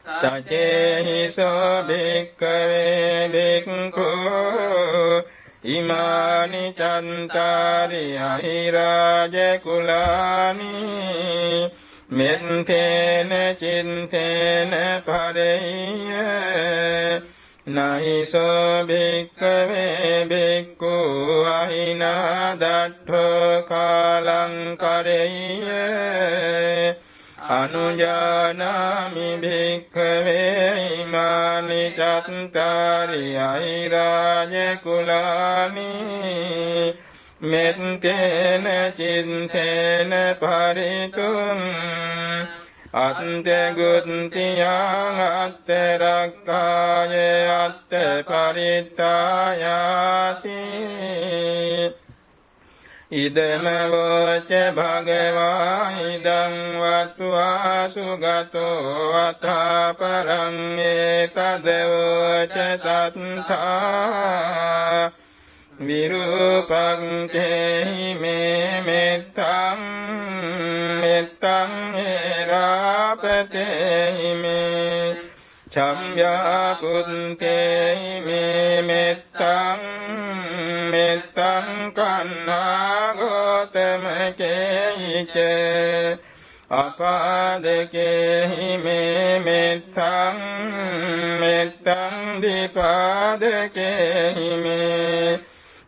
[SPEAKER 1] සචේහිසෝ භික්ඛවේ භික්ඛෝ ඉමානි චන්තාරි අහිරාජ කුලානි මෙත්තේන චින්තේන පරෙය්‍ය නහිසෝ භික්ඛවේ භික්ඛු අහිනා දට්ඨෝ කාලං කරෙය්‍ය අනුජානාමි භික්ඛවේ ඉමානි චත්තාරි අහිරාජ කුලානි මෙත්තේන චින්තේන පරිතුං අත්තගුත්තියං අත්තරක්ඛාය අත්ත පරිත්තායාති ඉදම වෝච භගවා ඉදං වත්වා සුගතෝ අථා පරං ඒතදවෝච සත්තා විරූපං කේහි මේ මෙත්තං මෙත්තං ඒරාපතේහි මේ චම්භ්‍යාපුත්තේහි මේ මෙත්තං මෙත්තං කන්නා ගෝතම කේහිච අපාදකේහි මේ මෙත්තං මෙත්තං දීපාදකේහි මේ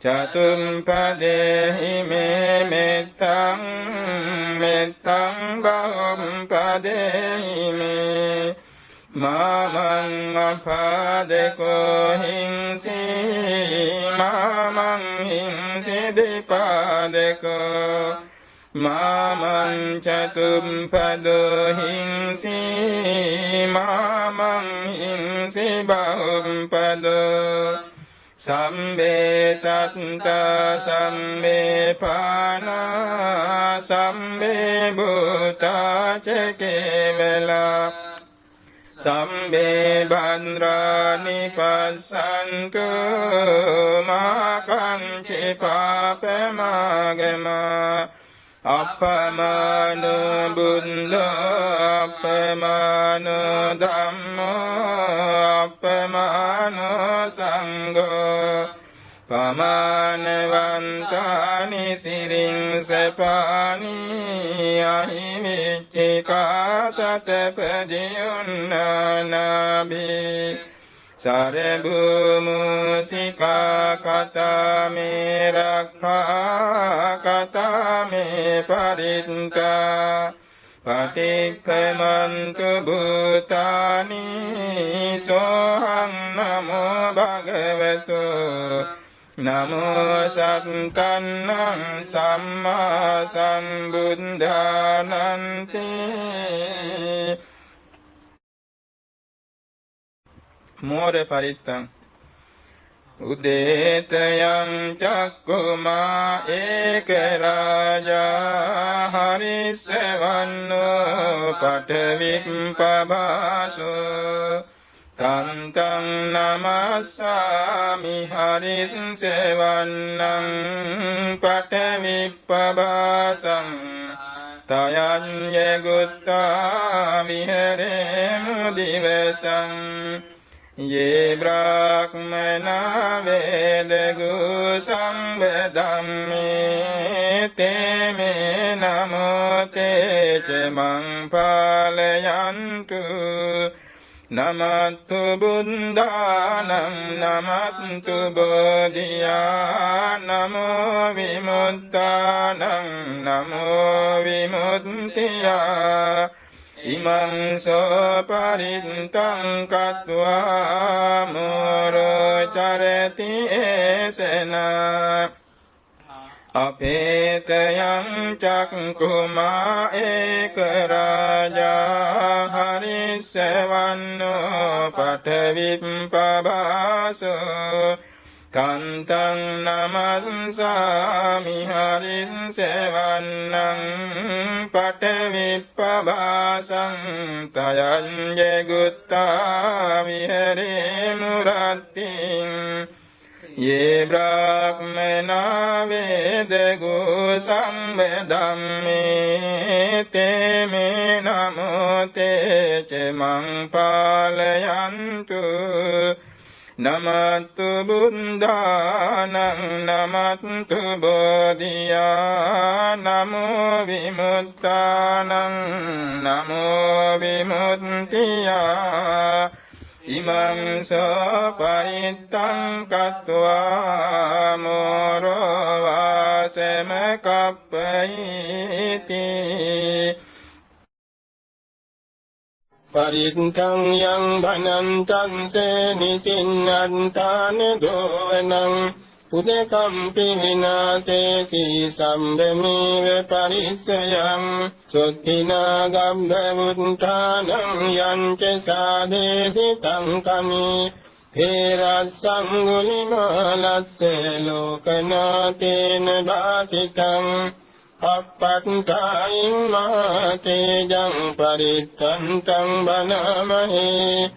[SPEAKER 1] චතුම්පදේහි මේ මෙත්තං මෙත්තං බහුම්පදේහි මේ මාමං අපාදකෝ හිංසි මාමං හිංසි දීපාදකෝ මාමං චතුම්පදෝ හිංසි මාමං හිංසි බහුම්පදෝ සම්බේ සත්තා සම්බේ පානා සම්බේ භූතා චකේවලා සම්බේ භද්‍රානි පස්සන්තු මාකංචි පාපමාගමා අපමාන බුද්ධ අපමාන ධම්ම අපමාන සංඝ පමානවන්තානි සිරින් සපානි අහිමිච්චිකා සතපදියුන්නානාබි සරභූමුසිකා කතාමේ රක්ඛා කතාමේ පරිත්තා පටික්ඛමන්තු භූතානි සෝහං නමෝ භගවතු නමෝ සක්කන්නං සම්මා සම්බුද්ධානන්ති මෝර පරිත්තං උදේතයං චක්කුමා ඒක රාජා හරිස්සවන්නෝ පඨවිප්පභාසෝ තන්තං නමස්සාමි හරිස්සවන්නං පඨවිප්පභාසං තයං යගුත්තා විහෙරේමු දිවසං ये ब्राह्मणा वेदगु संवदम्मे ते मे नमो ते च मं पालयन्तु नमस्तु बुद्धानं नमस्तु बोधिया नमो विमुक्तानं नमो विमुक्तिया ඉමං සෝ පරිත්තං කତ୍වා මෝරෝ චරති ඒසනා අපේතයං චක්කුමා ඒක රාජා හරිස්සවන්නෝ පඨවිප්පභාසෝ කන්තං නමස්සාමි හරිස්සවන්නං පඨවිප්පවාසං තයං ජෙගුත්තා විහෙරේ මුරත්තිං යේ බ්‍රාහ්මනා වේදගු සම්බදම්මේ තේ මේ නමෝ තේ ච මං පාලයන්තු නමත්තු බුද්ධානං නමත්තු බෝධියා නමෝ විමුක්තානං නමෝ විමුක්තියා ඉමං සපරිත්තං කତ୍වා මෝරෝ වාසම කප්පයිති
[SPEAKER 2] පරිත්තං යං භනන්තං සේ නිසින්නන්තාන දෝවනං උදකම්පි විනාශේසි සම්බමීව පරිස්සයං සොත්තිනා ගම්භවුත්තානං යංච සාදේසි තංකමි හේරස්සං ගුලිමාලස්ස ලෝකනාතේන භාසිතං අප්පත්තායින් මාතේජං පරිත්තන්තං බනමහේ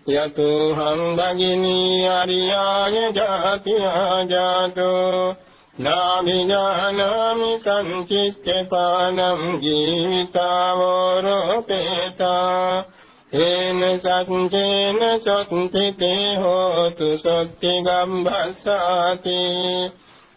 [SPEAKER 2] යතුහං භගිනී අරියාය ජාතියා ජාතෝ නාභිඥානාමි සංචිත්තපානං ජීවිතාවෝරෝපේතා හේන සත්චේන සත්තිතේ හෝතු සත්ති ගම්භස්සාති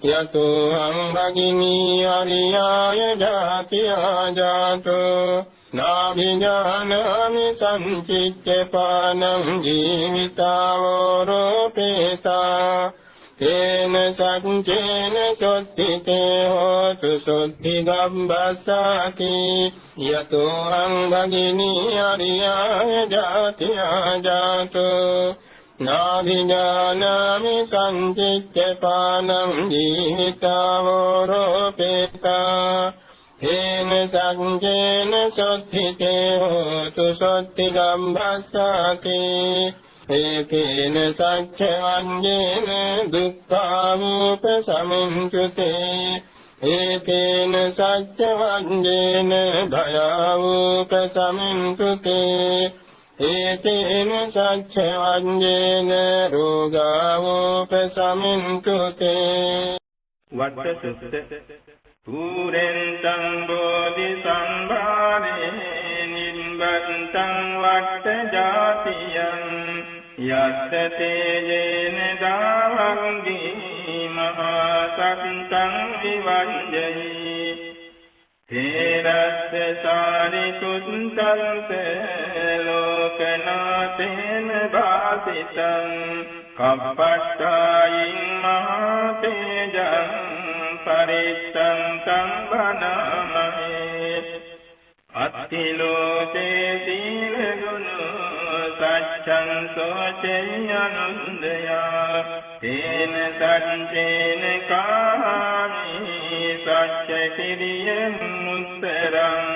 [SPEAKER 2] යතුහං භගිනී අරියාය ජාතියා ජාතෝ නාභිඥානාමි සංචිත්තපානං ජීවිතාවෝරෝපේතා තේන සච්චේන සොත්තිතේ හෝතු සොත්ති ගම්භස්සාති යතෝහං භගිනී අරියාය ජාතියා ජාතෝ නාභිඥානාමි සංචිත්තපානං ජීවිතාවෝරෝපේතා හේන සංජේන සොත්තිතේ හෝතු සොත්ති ගම්භස්සාති ඒකේන සච්චවංජේන දුක්ඛාවූප සමිංචුතේ ඒකේන සච්චවංජේන භයාවූප සමිංචුතේ ඒකේන සච්චවංජේන රෝගාවූප සමිංචුතේ වට්ඨසුත්ත පුරෙන්තං බෝධි සම්භාවේ නිබ්බන්තං වට්ඨ ජාතියං යස්ස තේජේන දාවංගී මහා සත්තං විවංජයි තේරස්ස සාරිපුත්තං ලෝකනාතේන භාසිතං කප්පට්ඨායින් මහා තේජං පරිත්තං සංඝනමේ අත්තිලෝකේ සීල ගුණ සච්ඡං සෝචයනුන්දයා තේන සච්චේන කාමි සච්ච කිරියං මුත්තරං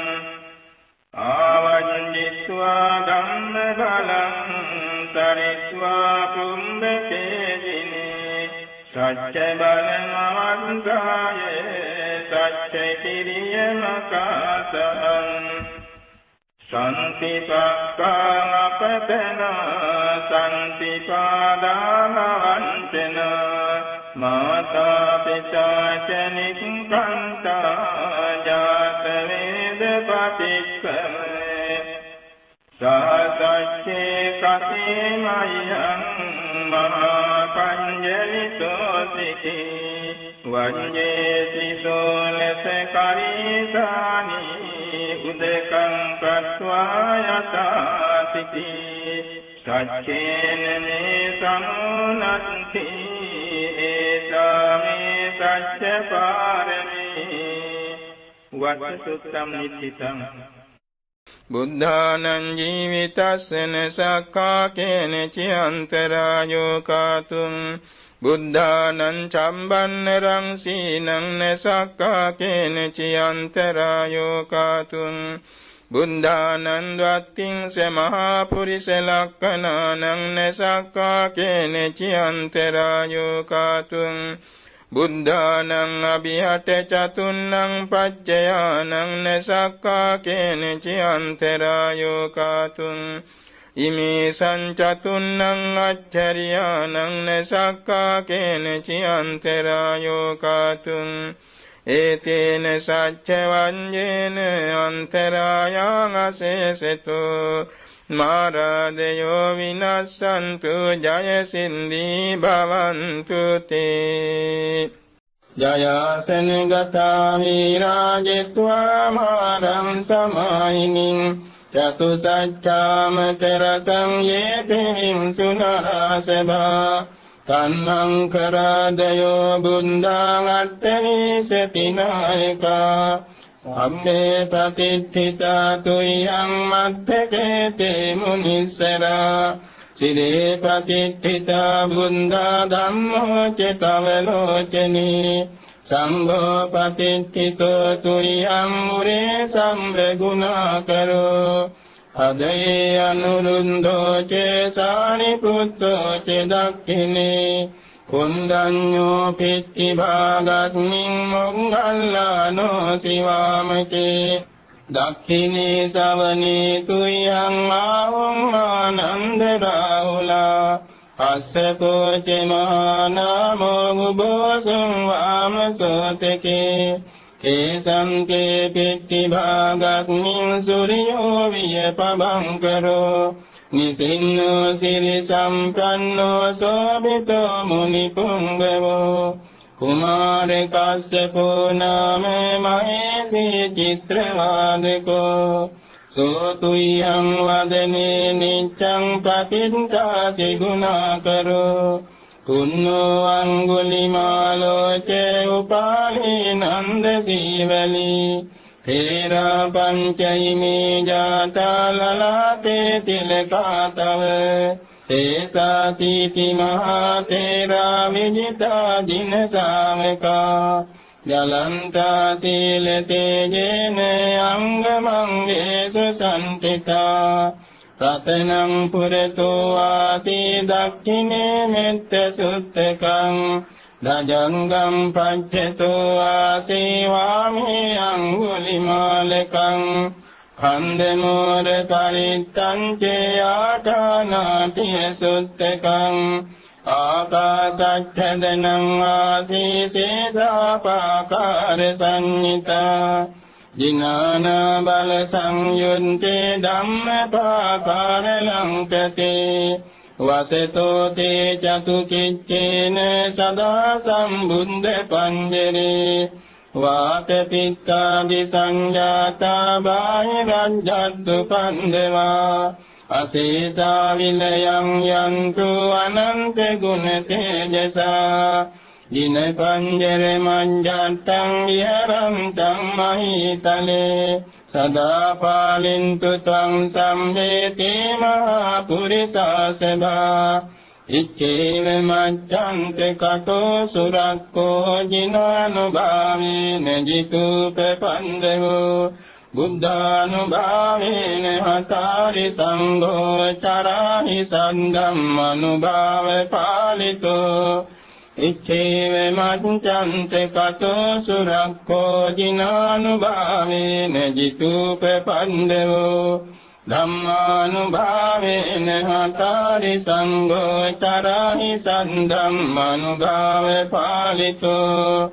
[SPEAKER 2] ආවංජිත්වා ධම්ම බලං සරිත්වා කුම්භකේජිනේ සච්ච බලමවංගාය සච්ච කිරියමකාසං සම්තිපක්ඛං අපතන සම්තිපාදානවන්තන මාතා පිතා ච නික්ඛන්තා ජාත වේද පටික්ඛමේ සාසච්චේ කතේ මයං මහා පඤ්ඤලිතෝසිකේ වඤ්ඤේති සෝලස කරීසානි උදකං කତ୍වා යතාසිති සච්චේන මේ සමුනත්ති ඒසාමේ සච්ච පාරමී වත්සුත්තම් නිච්චිතං
[SPEAKER 1] බුද්ධානං ජීවිතස්සන සක්ඛා කේන චියන්තරායෝ කාතුං බුද්ධානං චම්බන්නරං සීනං නසක්ඛා කේන චියන්තරායෝ කාතුං බුද්ධානං වත්තිං සමහා පුරිස ලක්ඛනානං නසක්කා කේන චියන්තරායෝ කාතුං බුද්ධානං අභිහට චතුන්නං පච්චයානං නසක්කා කේන චියන්තරායෝ කාතුං ඉමේ සංචතුන්නං අච්චරියානං නසක්කා කේන චියන්තරායෝ කාතුං ඒතේන සච්ච වඤ්ඤේන අන්තරායං අසේසතෝ මාරාදයෝ විනස්සන්තු ජය සින්දී භවන්තු තේ
[SPEAKER 2] ජයාසන ගතා විරාජිත්වා මාරං සමායිනින් චතුසච්ඡාමතර සංයේතෙහිං සුනරාසභා තන්නං කරදයෝ බුද්ධං අට්ඨවිසතිනායකා අම්මේ පතිත්ථිතා තුයං මත්තකේතේ මුනිස්සරා සිරේ පතිත්ථිතා බුද්ධා ධම්මෝ චේතවලෝචනී සංඝෝ පතිත්ථිතෝ තුයං මුරේ සම්බගුණා කරෝ අදේ අනුරුන්ධෝ චේ සාරිපුත්තෝ චේ දක්ඛිනේ කුන්දඤ්ඤෝ පිච්චි භාගස්මින් මොංගල්ලානෝ සිවාමකේ දක්ඛිනේ සවනේ තුයං ආවං ආනන්ද රාහුලා අස්සකෝ චේ මහානාමෝ මුබෝසං වාමසෝතකේ කේසංකේ පිච්චි භාගස්මින් සූර්යෝ වියපබංකරෝ නිසින්නෝ සිරි සම්පන්නෝ සෝභිතෝ මුනි පුංගවෝ කුමාර කස්සපෝ නාම මහේසී චිත්‍රවාදකෝ සෝතුයං වදනේ නිච්ඡං පතිත්තාසි ගුණාකරෝ කුන්නෝ අංගුලිමාලෝ චේ උපාලී නන්ද සීවලී තේරා පංචයිමේ ජාතා ලලාතේ තිලකාතව තේසා සීති මහා තේරා විජිතා දින සාමකා ජලන්තා සීල තේජේන අංගමං වේසු සම්පිතා රතනං පුරතෝ ආසී දක්ඛිනේ මෙත්ත සුත්තකං දජංගම් පච්චතෝ ආසී වාමේ අංගුලිමාලකං ඛණ්ඩමෝර පරිත්තං චේ ආඨානාතිය සුත්තකං ආකාසච්ඡදනං ආසී සේසාපාකාර සංනිතා ජිනානා බල සංයුත්තේ ධම්මපාකාර ලංකතේ වසතෝ තේ චතු කිච්චේන සදා සම්බුද්ධ පංජරේ වාත පිත්තාදි සංජාතා බාහිරජ්ජද්දු පන්දවා අසේසා විලයං යන්තු අනන්ත ගුණ තේජසා දින පංජර මංජත්තං විහරන්තං මහීතලේ සදා පාලින්තු ත්වං සම්වේති මහා පුරිසාසභා ඉච්ඡේව මච්ඡන්ත කටෝ සුරක්ඛෝ ජිනානුභාවේන ජිතුපපන්දවෝ බුද්ධානුභාවේන හතාරි සංඝෝ චරාහි සම්ධම්මනුභාව පාලිතෝ ඉච්ඡේව මච්ඡන්ත කටෝ සුරක්ඛෝ ජිනානුභාවේන ජිතුපපන්දවෝ ධම්මානුභාවේන හතාරි සංඝෝ චරාහි සම්ධම්මනුභාව පාලිතෝ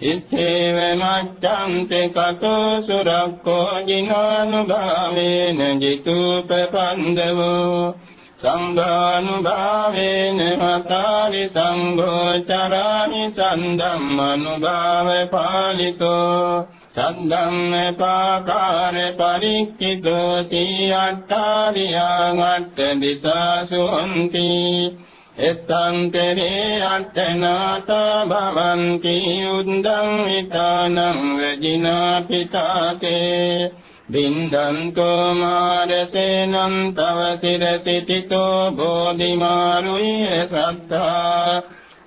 [SPEAKER 2] ඉච්ඡේව මච්ඡන්ත කතෝ සුරක්ඛෝ ජිනානුභාවේන ජිතුපපන්දවෝ සංඝානුභාවේන හතාරි සංඝෝ චරාහි සම්ධම්මනුභාව පාලිතෝ සද්ධම්ම පාකාර පරික්ඛිතෝ සීඅට්ඨාරියං අට්ඨ දිසාසු හොන්ති එත්තන්තරේ අට්ඨනාතා භවන්ති උද්දං විතානං වජිනා පිතාතේ බින්දන්තෝ මාරසේනං තව සිරසිතිතෝ බෝධිමාරුය සද්ධා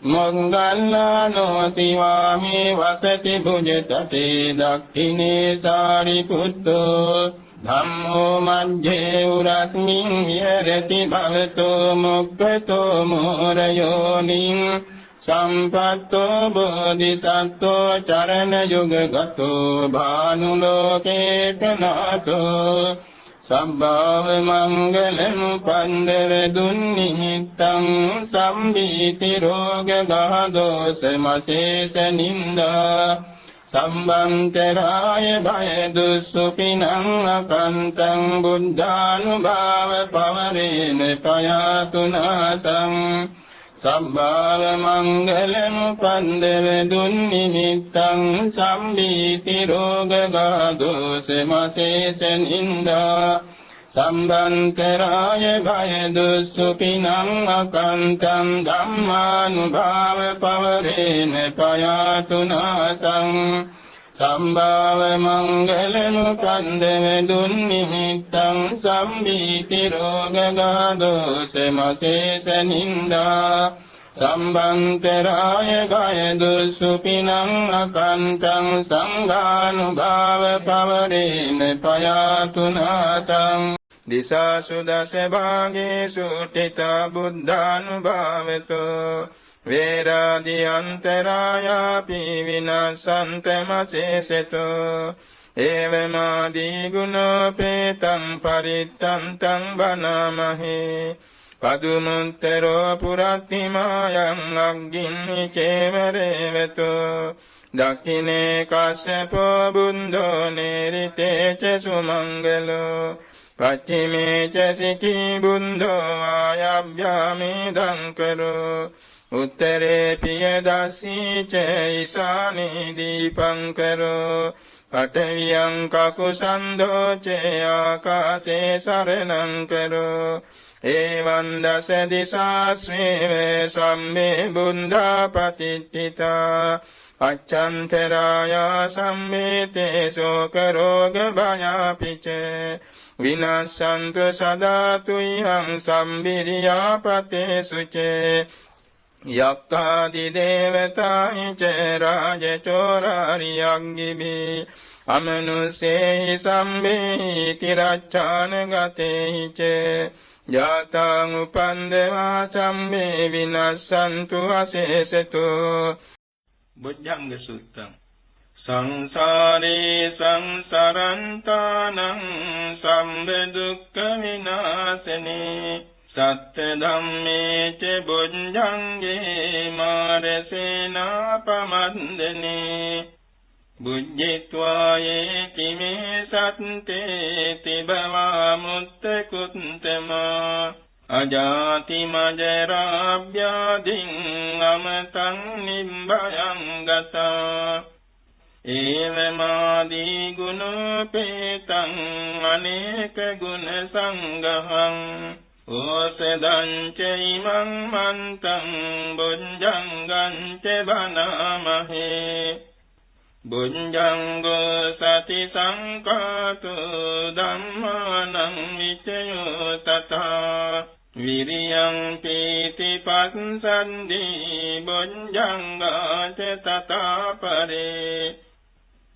[SPEAKER 2] මොංගල්ලානෝ සිවාමේ වසති භුජතතේ දක්ඛිනේ සාරිපුත්තෝ ධම්මෝ මජ්ජේ උරස්මින් විහෙරති භවතෝ මොක්ඛතෝ මෝරයෝනින් සම්පත්තෝ බෝධිසත්වෝ චරණ යුගගතෝ භානුලෝකේතනාතෝ සම්භාව මංගලං පන්දර දුන්නිහිතං සම්බීති රෝග ගහදෝස මසේස නින්දා සම්බන්තරාය භය දුස්සුපිනං අකන්තං බුද්ධානුභාව පවරේන පයාතුනාසං සම්භාව මංගලං පන්දර දුන්නිහිතං සම්බීති රෝග ගහදෝස මසේස නින්දා සම්බන්තරාය භය දුස්සුපිනං අකන්තං ධම්මානුභාව පවරේන පයාතුනාසං සම්භාව මංගලං කන්දව දුන්නිහිතං සම්බීති රෝග ගහදෝස මසේස නින්දා සම්බන්තරාය භය දුස්සුපිනං අකන්තං සංඝානුභාව පවරේන පයාතුනාසං
[SPEAKER 1] දිසාසු දස භාගේසු තිතා බුද්ධානුභාවතෝ වේරාදි අන්තරායාපි විනාසන්ත මසේසතෝ ඒවමාදී ගුණෝපේතං පරිත්තන්තං වනාමහේ පදුමුත්තරෝ පුරත්තිමායං අග්ගින්නි චේවරේවතෝ දක්ඛිනේ කස්සපෝ බුද්ධෝ නේරිතේ ච සුමංගලෝ පච්චිමේ ච සිකී බුද්ධෝ ආයභ්‍යාමේ දංකරෝ උත්තරේ පියදස්සී ච ඊසානේ දීපංකරෝ පඨවියං කකුසන්ධෝ ච ආකාසේ සරණං කරෝ එවං දස දිසාස්මේව සම්මේ බුද්ධා පතිට්ඨිතා අච්ඡන්තරායා සම්මේතේ ශෝක රෝග භයාපිච විනාශන්තු සදාතුයං සම්බිරියාපතේ සුචේ යක්ඛාදි දේවතායි ච රාජචෝරාරියංගිබි අමනුස්සේහි සම්මේ තිරච්ඡාන ගතේහි ච ජාතං උපන්දවා සම්මේ විනාශන්තු අසේසතු
[SPEAKER 2] බුද්ධංග සූත්‍රං සංසාරේ සංසරන්තානං සම්බ දුක්ඛ විනාශනේ සත්‍ය ධම්මේ ච බුද්ධංගේ මාරසේනාපමන්දනේ බුද්ධිත්වායේ කිමේ සත්තේ තිබවා මුත්තකුත්තමා අජාති මජරාභ්‍යාදින් අමතං නිබ්බයං ගතා ඒවමාදී ගුණෝපේතං අනේක ගුණ සංගහං ඕසදං ච ඉමං මන්තං බුද්ධංගං ච බනාමහේ බුද්ධංගෝ සති සංකාතු ධම්මානං විචයෝ තථා විරියං පීති පස්සන්දි බුද්ධංගා ච තථා පරේ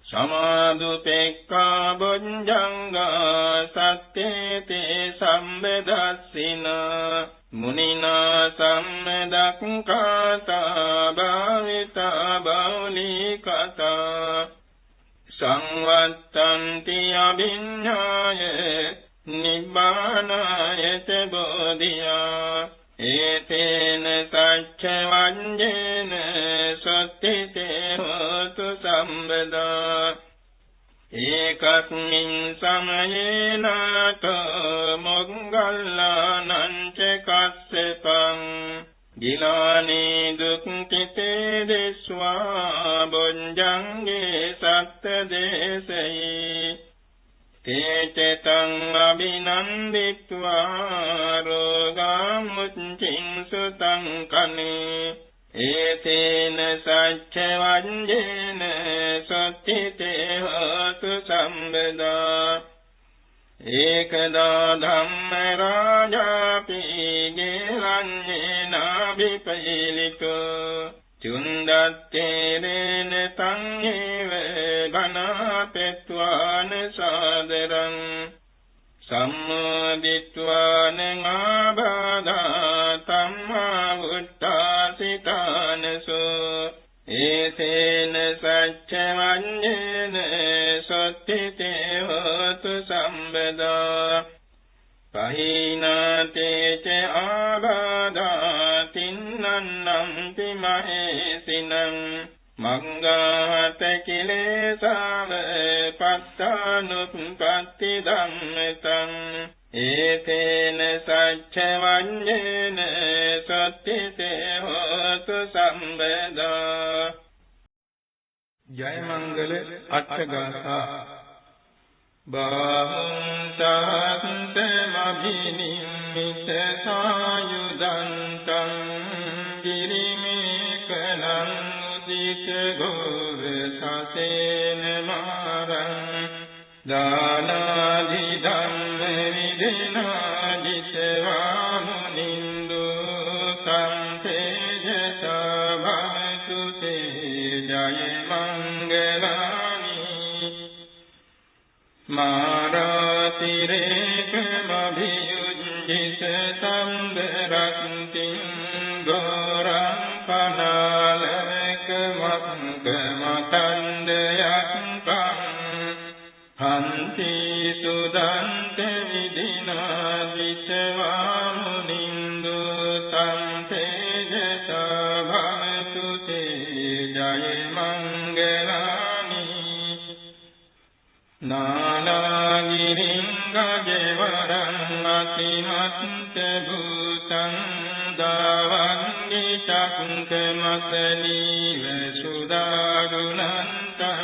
[SPEAKER 2] සමාදුපෙක්ඛා බුද්ධංගා සත්තේතේ සම්බදස්සිනා මුනිනා සම්මදක්ඛාතා භාවිතා බෞලිකතා සංවත්තන්ති අභිඤ්ඤාය නිබ්බානාය ච බෝධියා ඒතේන සච්ච වඤ්ඤේන සත්‍තිතේ හෝතු සම්බදා ඒකස්මින් සමයේනාතෝ මොග්ගල්ලානං ච කස්සපං ගිලානේ දුක්ඛිතේ දේස්වා බොඤ්ජංගේ සත්‍ය දේශේ තේචතං අභිනන්දිත්වා රෝගාමුච්චින් සුතං කනේ ඒතේන සච්ච වඤ්ඤේන සත්‍තිතේ හෝතු සම්බදා ඒකදා ධම්ම රාජාපි ගේරඤ්ඤේනාභිපීලිතෝ චුන්දත්තේරේන තං ඒව ඝනාපෙත්වාන සාදරං සම්මදිත්වාන ආබාධා තමා උත්තාසිතානසෝ ඒතේන සච්ච වඤ්ඤේන සොත්තිතේ හෝතු සම්බදා පහිනාතේ ච ආබාධා තින්නන්නම් තිමහේසිනං මංගාත කිලේසාව පත්තානුප්පත්ති ධම්මතං ඒතේන සච්ච වඤ්ඤේන සොත්තිතේ හෝතු සම්බදා
[SPEAKER 1] ජය මංගල අට්ඨගාථා
[SPEAKER 2] බාහුං සහන්ත මභිනිම්මිත සායුදන්තං ගිරිමේකලං උදිත ගෝර සසේන මාරං දානාදි ධම්ම විදිනාදිසවා මුනින්දු සම්තේජසා භවතු තේ ජය මංගලානි මාරාතිරේකමභියුජ්ජිත සම්බරක්තිං ගෝරං පනාලක මක්කමතන්දයක්කං හන්ති සුදන්ත විදිනාදිසවා මුනින්දු සම්තේජසා භවතු තේ ජය මංගලානි නානාගිරිං ගජවරං අතිමත්ත භූතං දාවංගි චක්කමතනීව සුදාරුණන්තං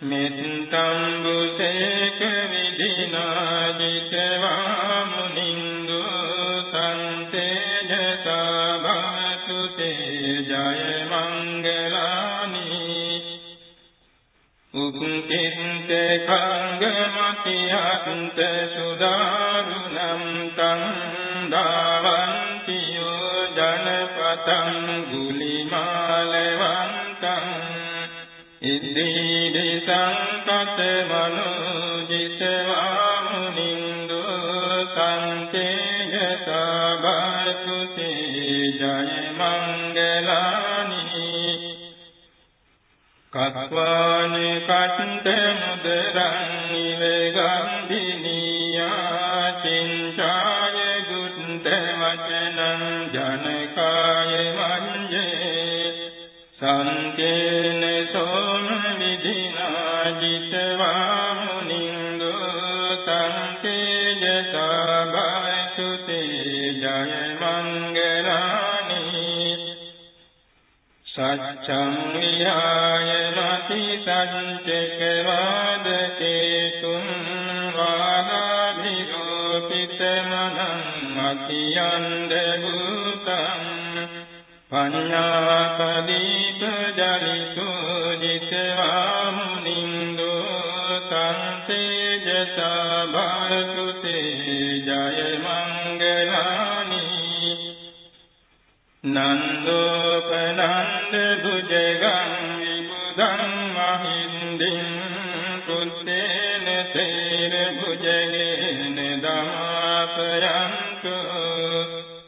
[SPEAKER 2] මෙත්තං බුසේක විදිනාදිතවා මුනින්දු සම්තේජසා භවතු තේ ජය මංගලානි උක්කින්ත කංගමතියන්ත සුදාරුණම් තං දාවන්තියෝ ජනපතං ගුලිමාලවන්තං ඉද්දීදි සංකත මනෝජිතවා මුනින්දු සම්තේජසා භවතු තේ ජය මංගලානි කත්වාන කට්ඨ මුදරං නිවගම්බිනියා චින්චාය දුත්ත වචනං ජනකාය මඤ්ඤේ සංකේන සෝම විදිනාජිතවා මුනින්දු සංකේජසා භවතු තේ ජය මංගලානි සච්ඡං විහාය මති සංචක වාදකේතුං වාදාභිරෝපිතමනං මතියන්ද භූතං පඤ්ඤාපදීප ජලිසෝ ජිතවා මුනින්දු සංතේජසා භවතු තේ ජය මංගලානි නන්දෝපනන්ද භුජගං විබුධං මහින්දින් කුත්තේන තේර භුජගේන දමාපයන්තු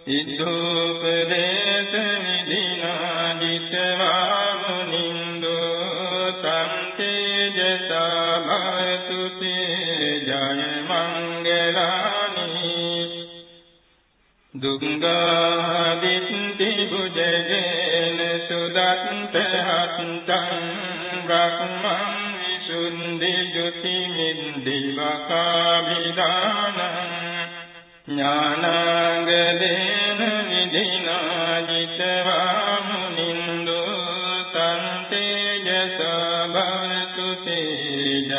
[SPEAKER 2] ඉද්ධූපදේශ විදිනාදිතවා මුනින්දු සම්තේජසා භවතු තේ ජය මංගලානි දුංගාදිත්ති භුජගේන සුදත්ත හත්තං බ්‍රහ්මං විසුන්දි ජුති මිද්දිවකාභිදානං ඥානාංගදේන විදිනාජිතවා මුනින්දු සම්තේජසා භවතු තේ ජය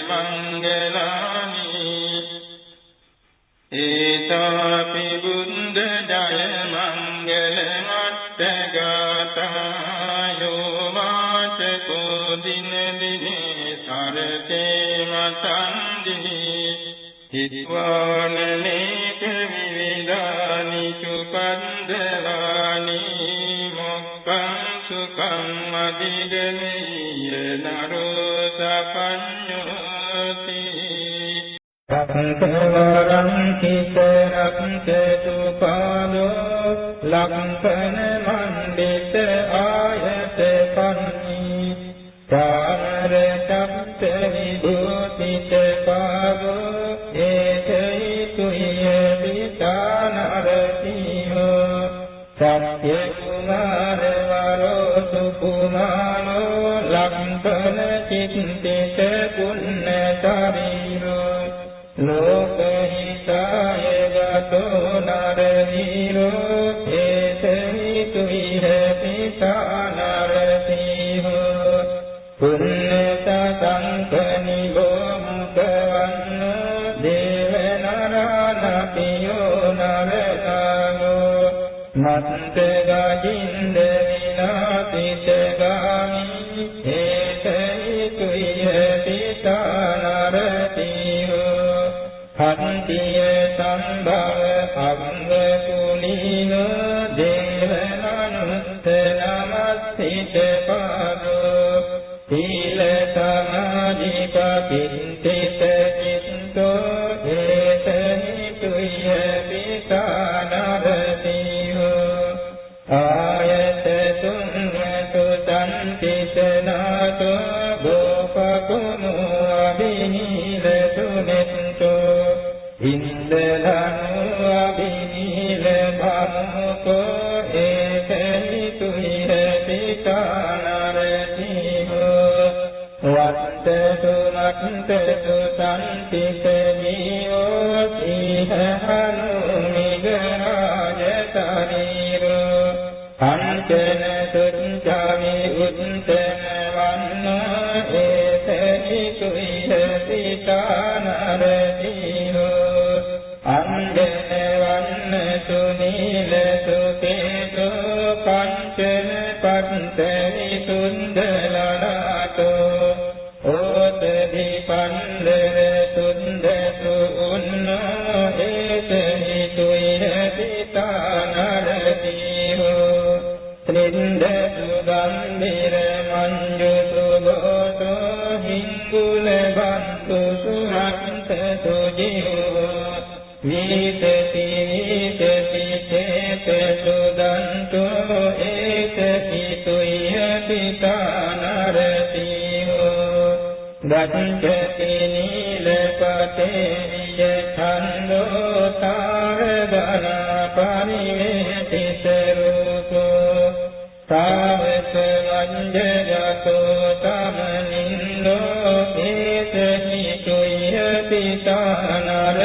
[SPEAKER 2] මංගලානි ඒතාපි බුද්ධ ජය මංගල අට්ඨගාථා යෝ වාචකෝ දින දිනේ සරතේ මතන්දි හිත්වානනේක විවිධානි සුපන්දවානි මොක්ඛං සුඛං අදිගමීය නරෝ සපඤ්ඤෝති සක්කවරං කිතරක් චතුපාදෝ ලක්ඛන මණ්ඩිත ආයත කන්නි ප්‍රාමර සප්ත විභූතිත පාදෝ ඒතයි තුය විතානරතිහෝ සත්‍ය කුමාර වරෝ සුකුමාරෝ ලක්ඛන චින්තිත පුන්න ශරීරෝ ලෝකහිතාය ගතෝ නරවීරෝ ඒතහි තුයිහ පිතානරතිහෝ පුන්නත සංකනිබෝ මුකවන්නෝ දේවනරානපියෝ නරකාගෝ මත්තගජින්ද විනාතිත ගාමි ඒතහි තුයිහ පිතානරතිහෝ හන්තිය සම්භව අංග කුලීනෝ දේවනනුත්ත නමස්සිත පාදෝ සීල සමාධි පපින්තිත චිත්තෝ ඒතහි තුය පිතානරතිහෝ ආයත තුන්නතු තන්තිසනාතෝ ගෝපකුමෝ අභිනීල සුනෙත්තෝ ඉන්දලනු අභිනීල භමුකෝ ඒතහි තුය පිතානරතිහෝ වත්තතු නත්තතු සම්තිත ජීවෝ සීහනු මිගරාජ ශරීරෝ අංචන තුච්ඡාමි උත්තන වන්නෝ ඒතහි තුය පිතානරතිහෝ අංජන වන්න සුනීල සුකේතෝ පංචන පත්තවි සුන්දලනාතෝ ඕතදි පණ්ඩර සුන්දසු උන්නෝ ඒතහි තුය පිතානරතිහෝ ත්‍රින්දසු ගම්බිර මංජු සුබෝතෝ හිංගුල බන්තු සුරක්ත සුජීවෝ විතති චේත සුදන්තෝ ඒතහි තුය පිතානරතිහෝ ගච්ඡති නීලපතේ විජ ඡන්தோ තාරගණ පරිවේතිත රූපෝ තාවක වංජගතෝ තමනින්දෝ ඒතහි තුය පිතානරතිහෝ